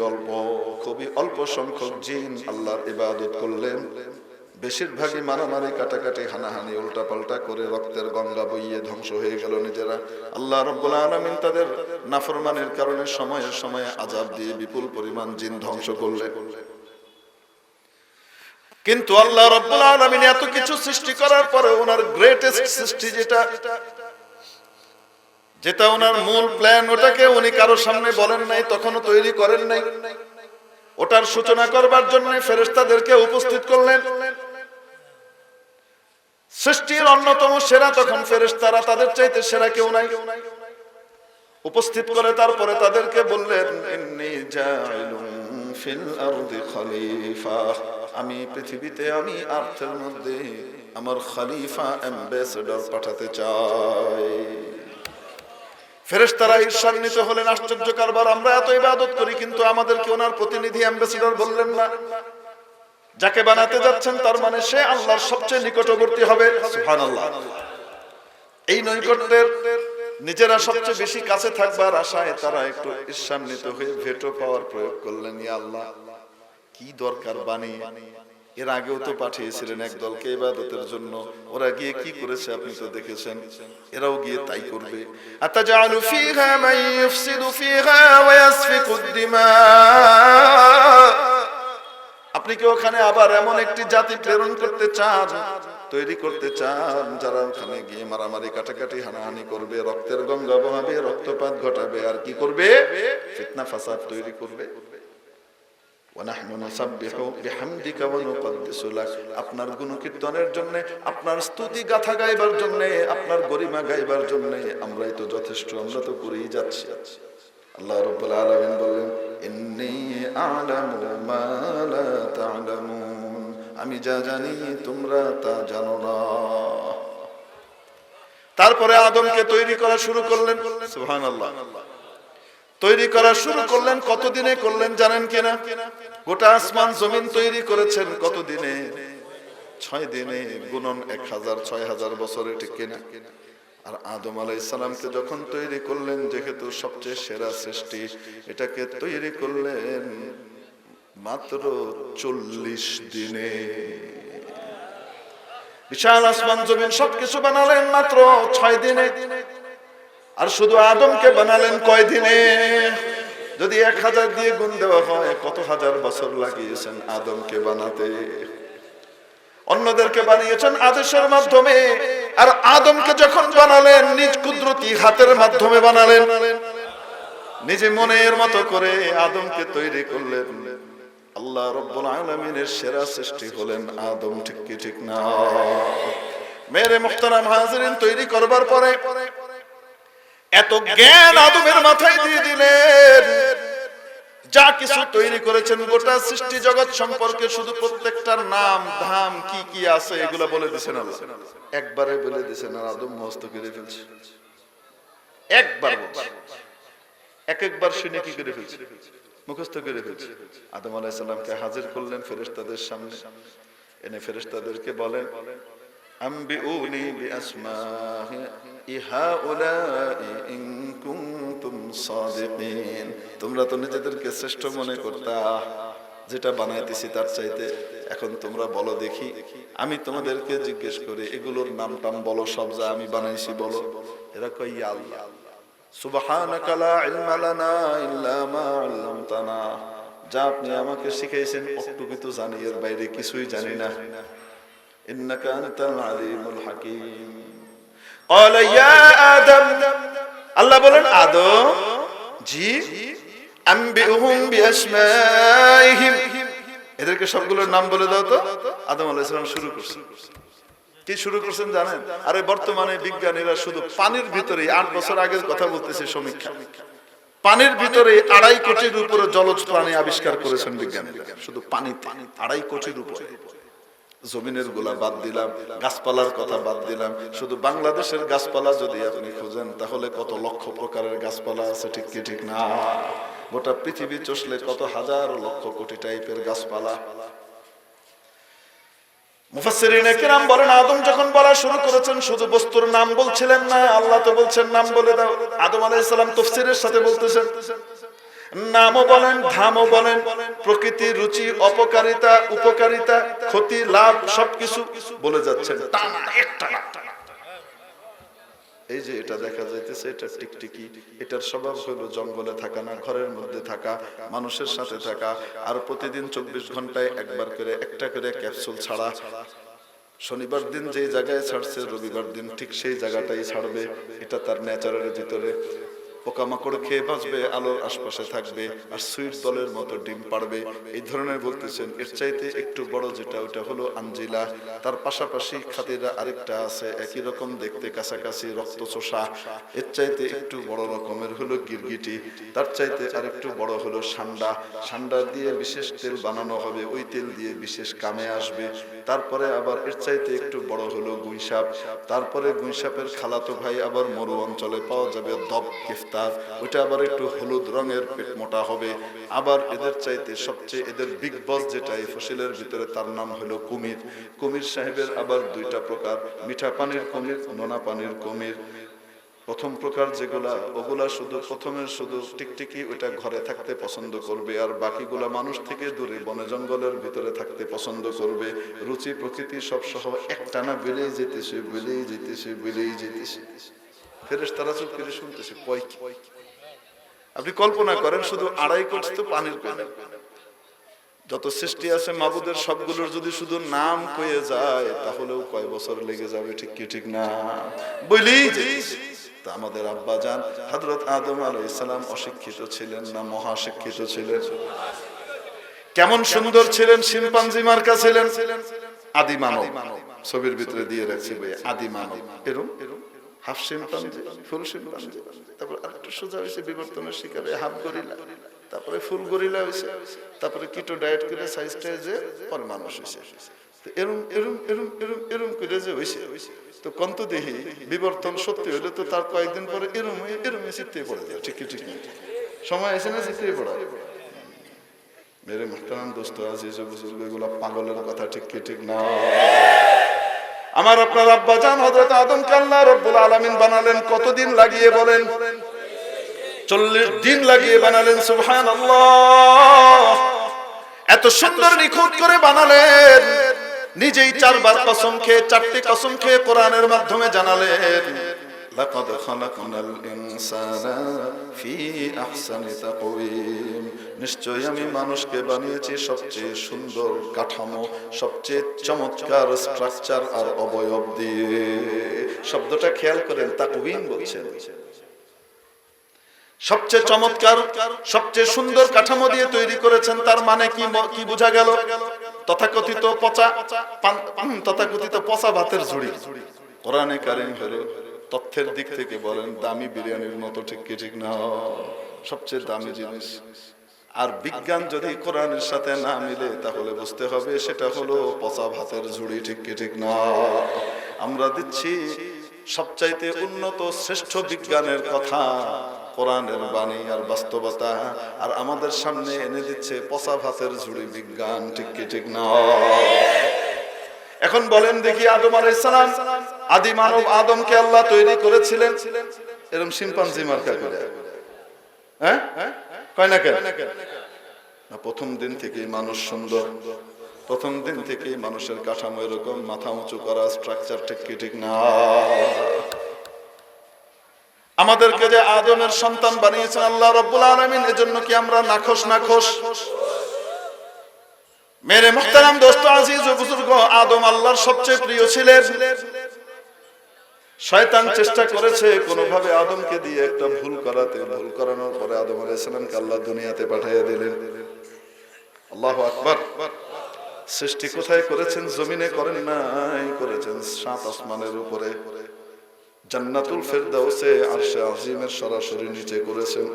অল্প সংখ্যক জিন আল্লাহর ইবাদত করলেন। বেশিরভাগই মারামারি, কাটাকাটি, হানাহানি, উল্টাপাল্টা করে রক্তের গঙ্গা বইয়ে ধ্বংস হয়ে গেল নিজেরা। আল্লাহ রাব্বুল আলামিন তাদের নাফরমানির কারণে সময়ে সময়ে আযাব দিয়ে বিপুল পরিমাণ জিন ধ্বংস করলেন। কিন্তু আল্লাহ রাব্বুল আলামিন এত কিছু সৃষ্টি করার পরে ওনার গ্রেটেস্ট সৃষ্টি যেটা ওনার মূল প্ল্যান, ওটাকে উনি কারো সামনে বলেন নাই, তখনও তৈরি করেন নাই। ওটার সূচনা করবার জন্য ফেরেশতাদেরকে উপস্থিত করলেন। সৃষ্টির অন্যতম সেরা তখন ফেরেশতারা, তাদের চাইতে সেরা কেউ নাই। উপস্থিত করে তারপরে তাদেরকে বললেন ইন্নী জাইলুন ফিল আরদি খলিফা, আমি পৃথিবীতে, আমি আর্থের মধ্যে আমার খলিফা, অ্যাম্বাসেডর পাঠাতে চাই। ফেরেশতারা ঈর্ষান্বিত হলেন। আশ্চর্য কারবার, আমরা এত ইবাদত করি কিন্তু আমাদেরকে ওনার প্রতিনিধি, অ্যাম্বাসেডর বললেন না। যাকে বানাতে যাচ্ছেন তার মানে সে আল্লাহর সবচেয়ে নিকটবর্তী হবে। সুবহানাল্লাহ। এই নৈকট্যের নিজেরা সবচেয়ে বেশি কাছে থাকবার আশায় তারা একটু ঈর্ষান্বিত হয়ে ভেটো পাওয়ার প্রয়োগ করলেন। ইয়া আল্লাহ, কি দরকার বানিয়ে? এর আগেও তো পাঠিয়েছিলেন এক দলকে ইবাদতের জন্য, ওরা গিয়ে কি করেছে আপনি তো দেখেছেন, এরাও গিয়ে তাই করবে। আতাজালু ফিহা মান ইফসিদু ফিহা ওয়া ইয়াসফিকুদ দিমা, আপনি কি ওখানে আবার এমন একটি জাতি প্রেরণ করতে চান, তৈরি করতে চান, যারা ওখানে গিয়ে মারামারি, কাটাকাটি, হানাহানি করবে, রক্তের গঙ্গা বহাবে, রক্তপাত ঘটাবে, আর কি করবে? ফিতনা ফাসাদ তৈরি করবে। আপনার গুণকীর্তনের জন্য, আপনার স্তুতি গাথা গাইবার জন্য, আপনার গরিমা গাইবার জন্য আমরাই তো যথেষ্ট, আমরা তো করেই যাচ্ছি। আল্লাহ রাব্বুল আলামিন বলেন ইন্নী আ'লামু মা লা তা'লামুন, আমি যা জানি তোমরা তা জানো না। তারপরে আদমকে তৈরি করা শুরু করলেন। সুবহানাল্লাহ। তৈরি করা শুরু করলেন। কতদিনে করলেন জানেন কিনা? গোটা আসমান জমিন তৈরি করেছেন কতদিনে? 6 দিনে। গুণন 1000, 6000 বছরে, ঠিক কিনা? আর আদম আলাইহিস সালামকে যখন তৈরি করলেন, যেহেতু সবচেয়ে সেরা সৃষ্টি, এটাকে তৈরি করলেন মাত্র 40 দিনে। বিশাল আসমান জমিন সবকিছু বানালেন মাত্র 6 দিনে। আর শুধু আদমকে বানালেন কয় দিনে? যদি 1000 দিয়ে গুণ দেওয়া হয়, কত হাজার বছর লাগিয়েছেন আদমকে বানাতে। অন্যদেরকে বানিয়েছেন আদেশের মাধ্যমে, আর আদমকে যখন বানালেন নিজ কুদরতি হাতের মাধ্যমে বানালেন, নিজে মনের মতো করে আদমকে তৈরি করলেন। আল্লাহ রাব্বুল আলামিনের সেরা সৃষ্টি হলেন আদম, ঠিক কি ঠিক না? মেরে মুহতারাম হাজিরিন, তৈরি করবার পরে এত জ্ঞান আদমের মাথায় দিয়ে দিলেন, যা কিছু তৈরি করেছেন গোটা সৃষ্টি জগৎ সম্পর্কে শুধু প্রত্যেকটার নাম ধাম কি কি আছে এগুলো বলে দিয়েছেন আল্লাহ। একবারে বলে দিয়েছেন আর আদম মুখস্থ করে ফেলছে। একবার এক একবার শুনে কি করে ফেলছে, মুখস্থ করে ফেলছে। আদম আলাইহিস সালামকে হাজির করলেন ফেরেশতাদের সামনে, এনে ফেরেশতাদেরকে বলেন, আম্বিউনি বিআসমাহি হাউলাই ইন কুনতুম সাদিকিন। তোমরা তো নিজেদেরকে শ্রেষ্ঠ মনে করতা, যেটা বানাইতেছি তার চাইতে, এখন তোমরা বলো দেখি, আমি তোমাদেরকে জিজ্ঞেস করি এগুলোর নাম টাম বলো, সব যা আমি বানাইছি বলো। এরা কয় ইয়া আল্লাহ সুবহানাকা লা ইলমা লানা ইল্লা মা আল্লামতানা, যা আপনি আমাকে শিখাইছেন অতটুকু তো জানি, এর বাইরে কিছুই জানি না। ইন্নাকা আনতাল আলিমুল হাকিম। ক্বালা ইয়া আদম, আল্লাহ বলেন আদম জি, আম্বিউহুম বিআসমাইহিম, এদেরকে সবগুলোর নাম বলে দাও তো। আদম আলাইহিস সালাম শুরু করছেন। কি শুরু করছেন জানেন? আরে বর্তমানে বিজ্ঞানীরা শুধু পানির ভিতরে 8 বছর আগের কথা বলতেছে, সমীক্ষা, পানির ভিতরে 2.5 কোটির উপরে জলজ প্রাণী আবিষ্কার করেছেন বিজ্ঞানীরা, শুধু পানিতে 2.5 কোটির উপরে। জমিনের গুলা বাদ দিলাম, গাছপালার কথা বাদ দিলাম, শুধু বাংলাদেশের গাছপালা যদি আপনি খোঁজেন তাহলে কত লক্ষ প্রকারের গাছপালা আছে, ঠিক কি ঠিক না? গোটা পৃথিবী চষলে কত হাজার লক্ষ কোটি টাইপের গাছপালা। মুফাসসিরিনে কিরাম বলেন আদম যখন বলা শুরু করেছেন শুধু বস্তুর নাম বলছিলেন না, আল্লাহ তো বলছেন নাম বলে দাও। আদম আলাইহিস সালাম তাফসীরের সাথে বলতেছেন, নামও বলেন ধামও বলেন, প্রকৃতি, রুচি, অপকারিতা, উপকারিতা, ক্ষতি, লাভ সবকিছু বলে যাচ্ছেন টানা একটা। এই যে এটা দেখা যাইতেছে, এটা টিকটিকি, এটার স্বভাব হলো জঙ্গলে থাকা না ঘরের মধ্যে থাকা, মানুষের সাথে থাকা, আর প্রতিদিন 24 ঘন্টায় একবার করে একটা করে ক্যাপসুল ছাড়া। শনিবার দিন যে জায়গায় ছাড়ছে রবিবার দিন ঠিক সেই জায়গাটাই ছাড়বে, এটা তার নেচারের ভিতরে। পোকামাকড় খেয়ে বাঁচবে, আলোর আশপাশে থাকবে, আর সুইট বলের মতো ডিম পাড়বে, এই ধরনের বলতেছেন। এর চাইতে একটু বড় যেটা, ওটা হলো আঞ্জিলা। তার পাশাপাশি খাতিরা আরেকটা আছে, একই রকম দেখতে, কাছাকাছি, রক্ত চোষা। এর চাইতে একটু বড় রকমের হলো গিরগিটি, তার চাইতে আরেকটু বড় হলো সান্ডা। সান্ডা দিয়ে বিশেষ তেল বানানো হবে, ওই তেল দিয়ে বিশেষ কামে আসবে। তারপরে আবার এর চাইতে একটু বড় হলো গুইসাপ। তারপরে গুইসাপের খালাতো ভাই আবার মরু অঞ্চলে পাওয়া যাবে দব গিফতার, ওইটা আবার একটু হলুদ রঙের, পেট মোটা হবে। আবার এদের চাইতে সবচেয়ে এদের বিগ বস যেটা এই ফসিলের ভিতরে, তার নাম হলো কুমির। কুমির সাহেবের আবার 2টা প্রকার, মিঠা পানির কুমির, নোনা পানির কুমির। প্রথম প্রকার যেগুলা, ওগুলা শুধু প্রথমের শুধু টিকটিকি, ওইটা ঘরে থাকতে পছন্দ করবে, আর বাকিগুলা মানুষ থেকে দূরে বনে জঙ্গলের ভিতরে থাকতে পছন্দ করবে। রুচি প্রকৃতি সব সহ একটানা বেড়েই যেতেছে, বেড়েই যেতেছে, বেড়েই যেতেছে। ফেরেশতারা চুপ করে শুনতেছে, কয় কি? আপনি কল্পনা করেন শুধু 2.5 কোটি তো পানির পানি, যত সৃষ্টি আছে মাবুদের সবগুলোর যদি শুধু নাম কয়ে যায় তাহলেও কয় বছর লেগে যাবে, ঠিক কি ঠিক না? বলেই যে তা আমাদের আব্বা জান হযরত আদম আলাইহিস সালাম অশিক্ষিত ছিলেন না মহাশিক্ষিত ছিলেন? কেমন সুন্দর ছিলেন, শিম্পাঞ্জি মার্কা ছিলেন, আদি মানব। ছবির ভিতরে দিয়ে রাখছি ভাই, আদি মানব। এরকম হাফ শিম্পাঞ্জি, ফুল শিম্পাঞ্জি, তারপর আরেকটু সোজা হয়েছে বিবর্তনের শিকারে হাফ গরিলা, তারপরে ফুল গরিলা হয়েছে, তারপরে কিটো ডায়েট করে সাইজটা যে পরে মানুষ হয়েছে। এরম এরম এরম এরম এরম করে যে হয়েছে, তো কন্ত দেখি বিবর্তন সত্যি হইলে তো তার কয়েকদিন পরে এরম এরম চিত্তে পড়ে যায়, ঠিক ঠিক সময় এসে না চিত্তে পড়া। মেরে মুহতারাম দোস্ত আজিজ বুজুর্গ, এগুলা পাগলের কথা, ঠিক কি ঠিক না? আমার আপনার আব্বা জান হযরত আদমকে আল্লাহ রাব্বুল আলামিন বানালেন কতদিন লাগিয়ে বলেন? 40 দিন লাগিয়ে বানালেন। সুবহানাল্লাহ, এত সুন্দর নিখুঁত করে বানালেন, নিজেই 4 বার কসম খেয়ে, 4টি কসম খেয়ে কোরআনের মাধ্যমে জানালেন, লাকাদ খালাকনাল ইনসানা ফি আহসানি তাকওয়িম। নিশ্চয়ই আমি মানুষকে বানিয়েছি সবচেয়ে সুন্দর কাঠামো, সবচেয়ে চমৎকার স্ট্রাকচার আর অবয়ব দিয়ে। শব্দটা খেয়াল করেন, তাকওয়িম বলছেন। সবচেয়ে চমৎকার, সবচেয়ে সুন্দর কাঠামো দিয়ে তৈরি করেছেন। তার মানে কি বোঝা গেল? তথাকথিত পচা ভাতের ঝুড়ি। কোরআনে কারীম হলো তথ্যের দিক থেকে বলেন দামি বিরিয়ানির মতো, ঠিক কি ঠিক না? সবচেয়ে দামি জিনিস। আর বিজ্ঞান যদি কোরআনের সাথে না মিলে তাহলে বুঝতে হবে সেটা হলো পচা ভাতের ঝুড়ি, ঠিক কি ঠিক না? আমরা দিচ্ছি সবচাইতে উন্নত শ্রেষ্ঠ বিজ্ঞানের কথা, কোরআনের বাণী আর বাস্তবতা, আর আমাদের সামনে এনে দিচ্ছে পচা ভাতের ঝুড়ি বিজ্ঞান, ঠিক কি ঠিক না? এখন বলেন দেখি, আদম আলাইহিস সালাম, আদি মানব আদমকে আল্লাহ তৈরি করেছিলেন এরকম শিম্পাঞ্জি মার্কা করে, হ্যাঁ কয় না কেন? না, প্রথম দিন থেকেই মানুষ সুন্দর, প্রথম দিন থেকেই মানুষের কাঠামো এরকম, মাথা উঁচু করা স্ট্রাকচার, ঠিক কি ঠিক না? আমাদেরকে যে আদমের সন্তান বানিয়েছেন আল্লাহ রাব্বুল আলামিন, এজন্য কি আমরা নাখোশ? মেরে মুহতারাম দোস্ত, আজিজ ও বুজুর্গ, আদম আল্লাহর সবচেয়ে প্রিয় ছিলেন। শয়তান চেষ্টা করেছে কোনোভাবে আদমকে দিয়ে একটা ভুল করাতে। ভুল করানোর পরে আদম আলাইহিস সালামকে আল্লাহ দুনিয়াতে পাঠিয়ে দিলেন। আল্লাহু আকবার। সৃষ্টি কোথায় করেছেন? জমিনে করেন নাই, করেছেন 7 আসমানের উপরে, জান্নাতুল ফেরদাউসে আরশে আজিমের সরাসরি নিচে করেছেন।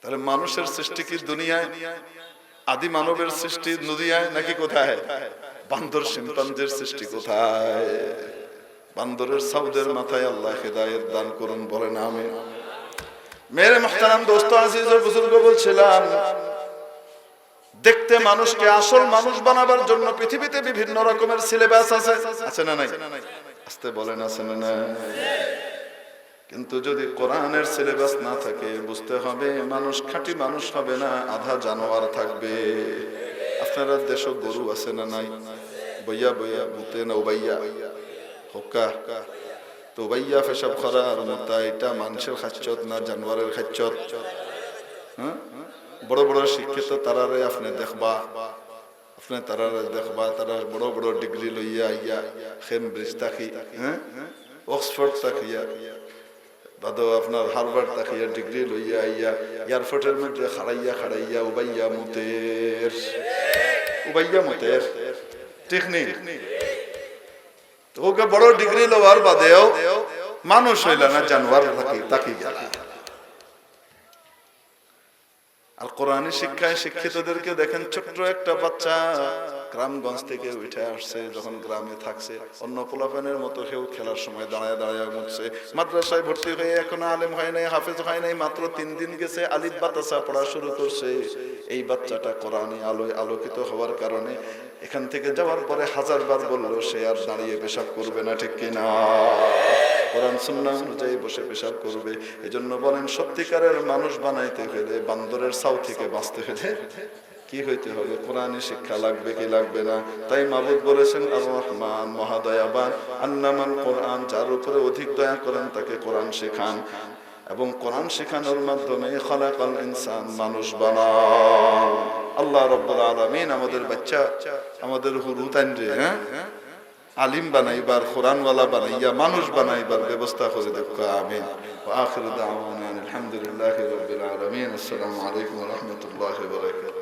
তাহলে মানুষের সৃষ্টি কি দুনিয়ায়? আদি মানবের সৃষ্টি দুনিয়ায় নাকি কোথায়? বান্দর শিম্পাঞ্জির সৃষ্টি কোথায়? বান্দরের সাউদের মাথায় আল্লাহ হিদায়াত দান করুন, বলেন আমিন। মেরে মুহতারাম দোস্ত, আজিজ ও বুজুর্গ, বলছিলাম দেখতে মানুষকে আসল মানুষ বানাবার জন্য পৃথিবীতে বিভিন্ন রকমের সিলেবাস আছে না নাই? আসতে বলেন, আছে না নাই? কিন্তু যদি কোরআনের সিলেবাস না থাকে, বুঝতে হবে মানুষ খাঁটি মানুষ হবে না, আধা জানোয়ার থাকবে। আপনারা দেশ গরু আছে না নাই? বইয়া বইয়া বুতে না ওবাইয়া হোকা তো বাইয়া পেশাব করার মতো, এটা মানুষের খাচ্ছত না জানোয়ারের খাচ্ছত? হ্যাঁ, বড় বড় শিক্ষিত তারারে আপনি দেখবা, তারা বড় বড় ডিগ্রি লইয়া আইয়া কেমব্রিজ থাকি, হ্যাঁ অক্সফোর্ড থাকিয়া বাদো আপনার হার্ভার্ড থাকিয়া ডিগ্রি লইয়া আইয়া এয়ারপোর্টের মধ্যে খাড়াইয়া উবাইয়া মুতের ঠিক নেই। তোকে বড় ডিগ্রি লওয়ার বাদেও মানুষ হইল না, জানোয়ার তাকি গেল। আর কোরআনী শিক্ষায় শিক্ষিতদেরকে দেখেন, ছোট্ট একটা বাচ্চা গ্রামগঞ্জ থেকে উঠে আসছে, যখন গ্রামে থাকছে অন্য পোলাপানের মতো কেউ খেলার সময় দাঁড়ায় উঠছে, মাদ্রাসায় ভর্তি হয়ে এখনো আলেম হয় নাই, হাফেজ হয় নাই, মাত্র 3 দিন গেছে, আলিফ বাতাসা পড়া শুরু করছে। এই বাচ্চাটা কোরআনী আলোয় আলোকিত হওয়ার কারণে এখান থেকে যাওয়ার পরে 1000 বার বললো সে আর দাঁড়িয়ে পেশাব করবে না, ঠিক কিনা? কোরআন সুন্নাহ অনুযায়ী বসে পেশাব করবে। এজন্য বলেন, সত্যিকারের মানুষ বানাইতে হলে, বান্দরের ছাউ থেকে বাঁচতে হলে কি হইতে হবে? কোরআনী শিক্ষা লাগবে কি লাগবে না? তাই মাবুদ বলেছেন, আর রহমান, মহাদয়াবান, আন্নামান কোরআন, যার উপরে অধিক দয়া করেন তাকে কোরআন শেখান, এবং কোরআন শেখানোর মাধ্যমে খালাকাল ইনসান, মানুষ বানান। আল্লাহ রাব্বুল আলামিন আমাদের বাচ্চা, আমাদের হুরুতান রে আলিম বানাইবার, কোরআনওয়ালা বানাইয়া মানুষ বানাইবার ব্যবস্থা করে দেখো, আমিন। ওয়া আখিরু দাওয়ানা আলহামদুলিল্লাহি রাব্বিল আলামিন। আসসালামু আলাইকুম ওয়া রাহমাতুল্লাহি ওয়া বারাকাতুহু।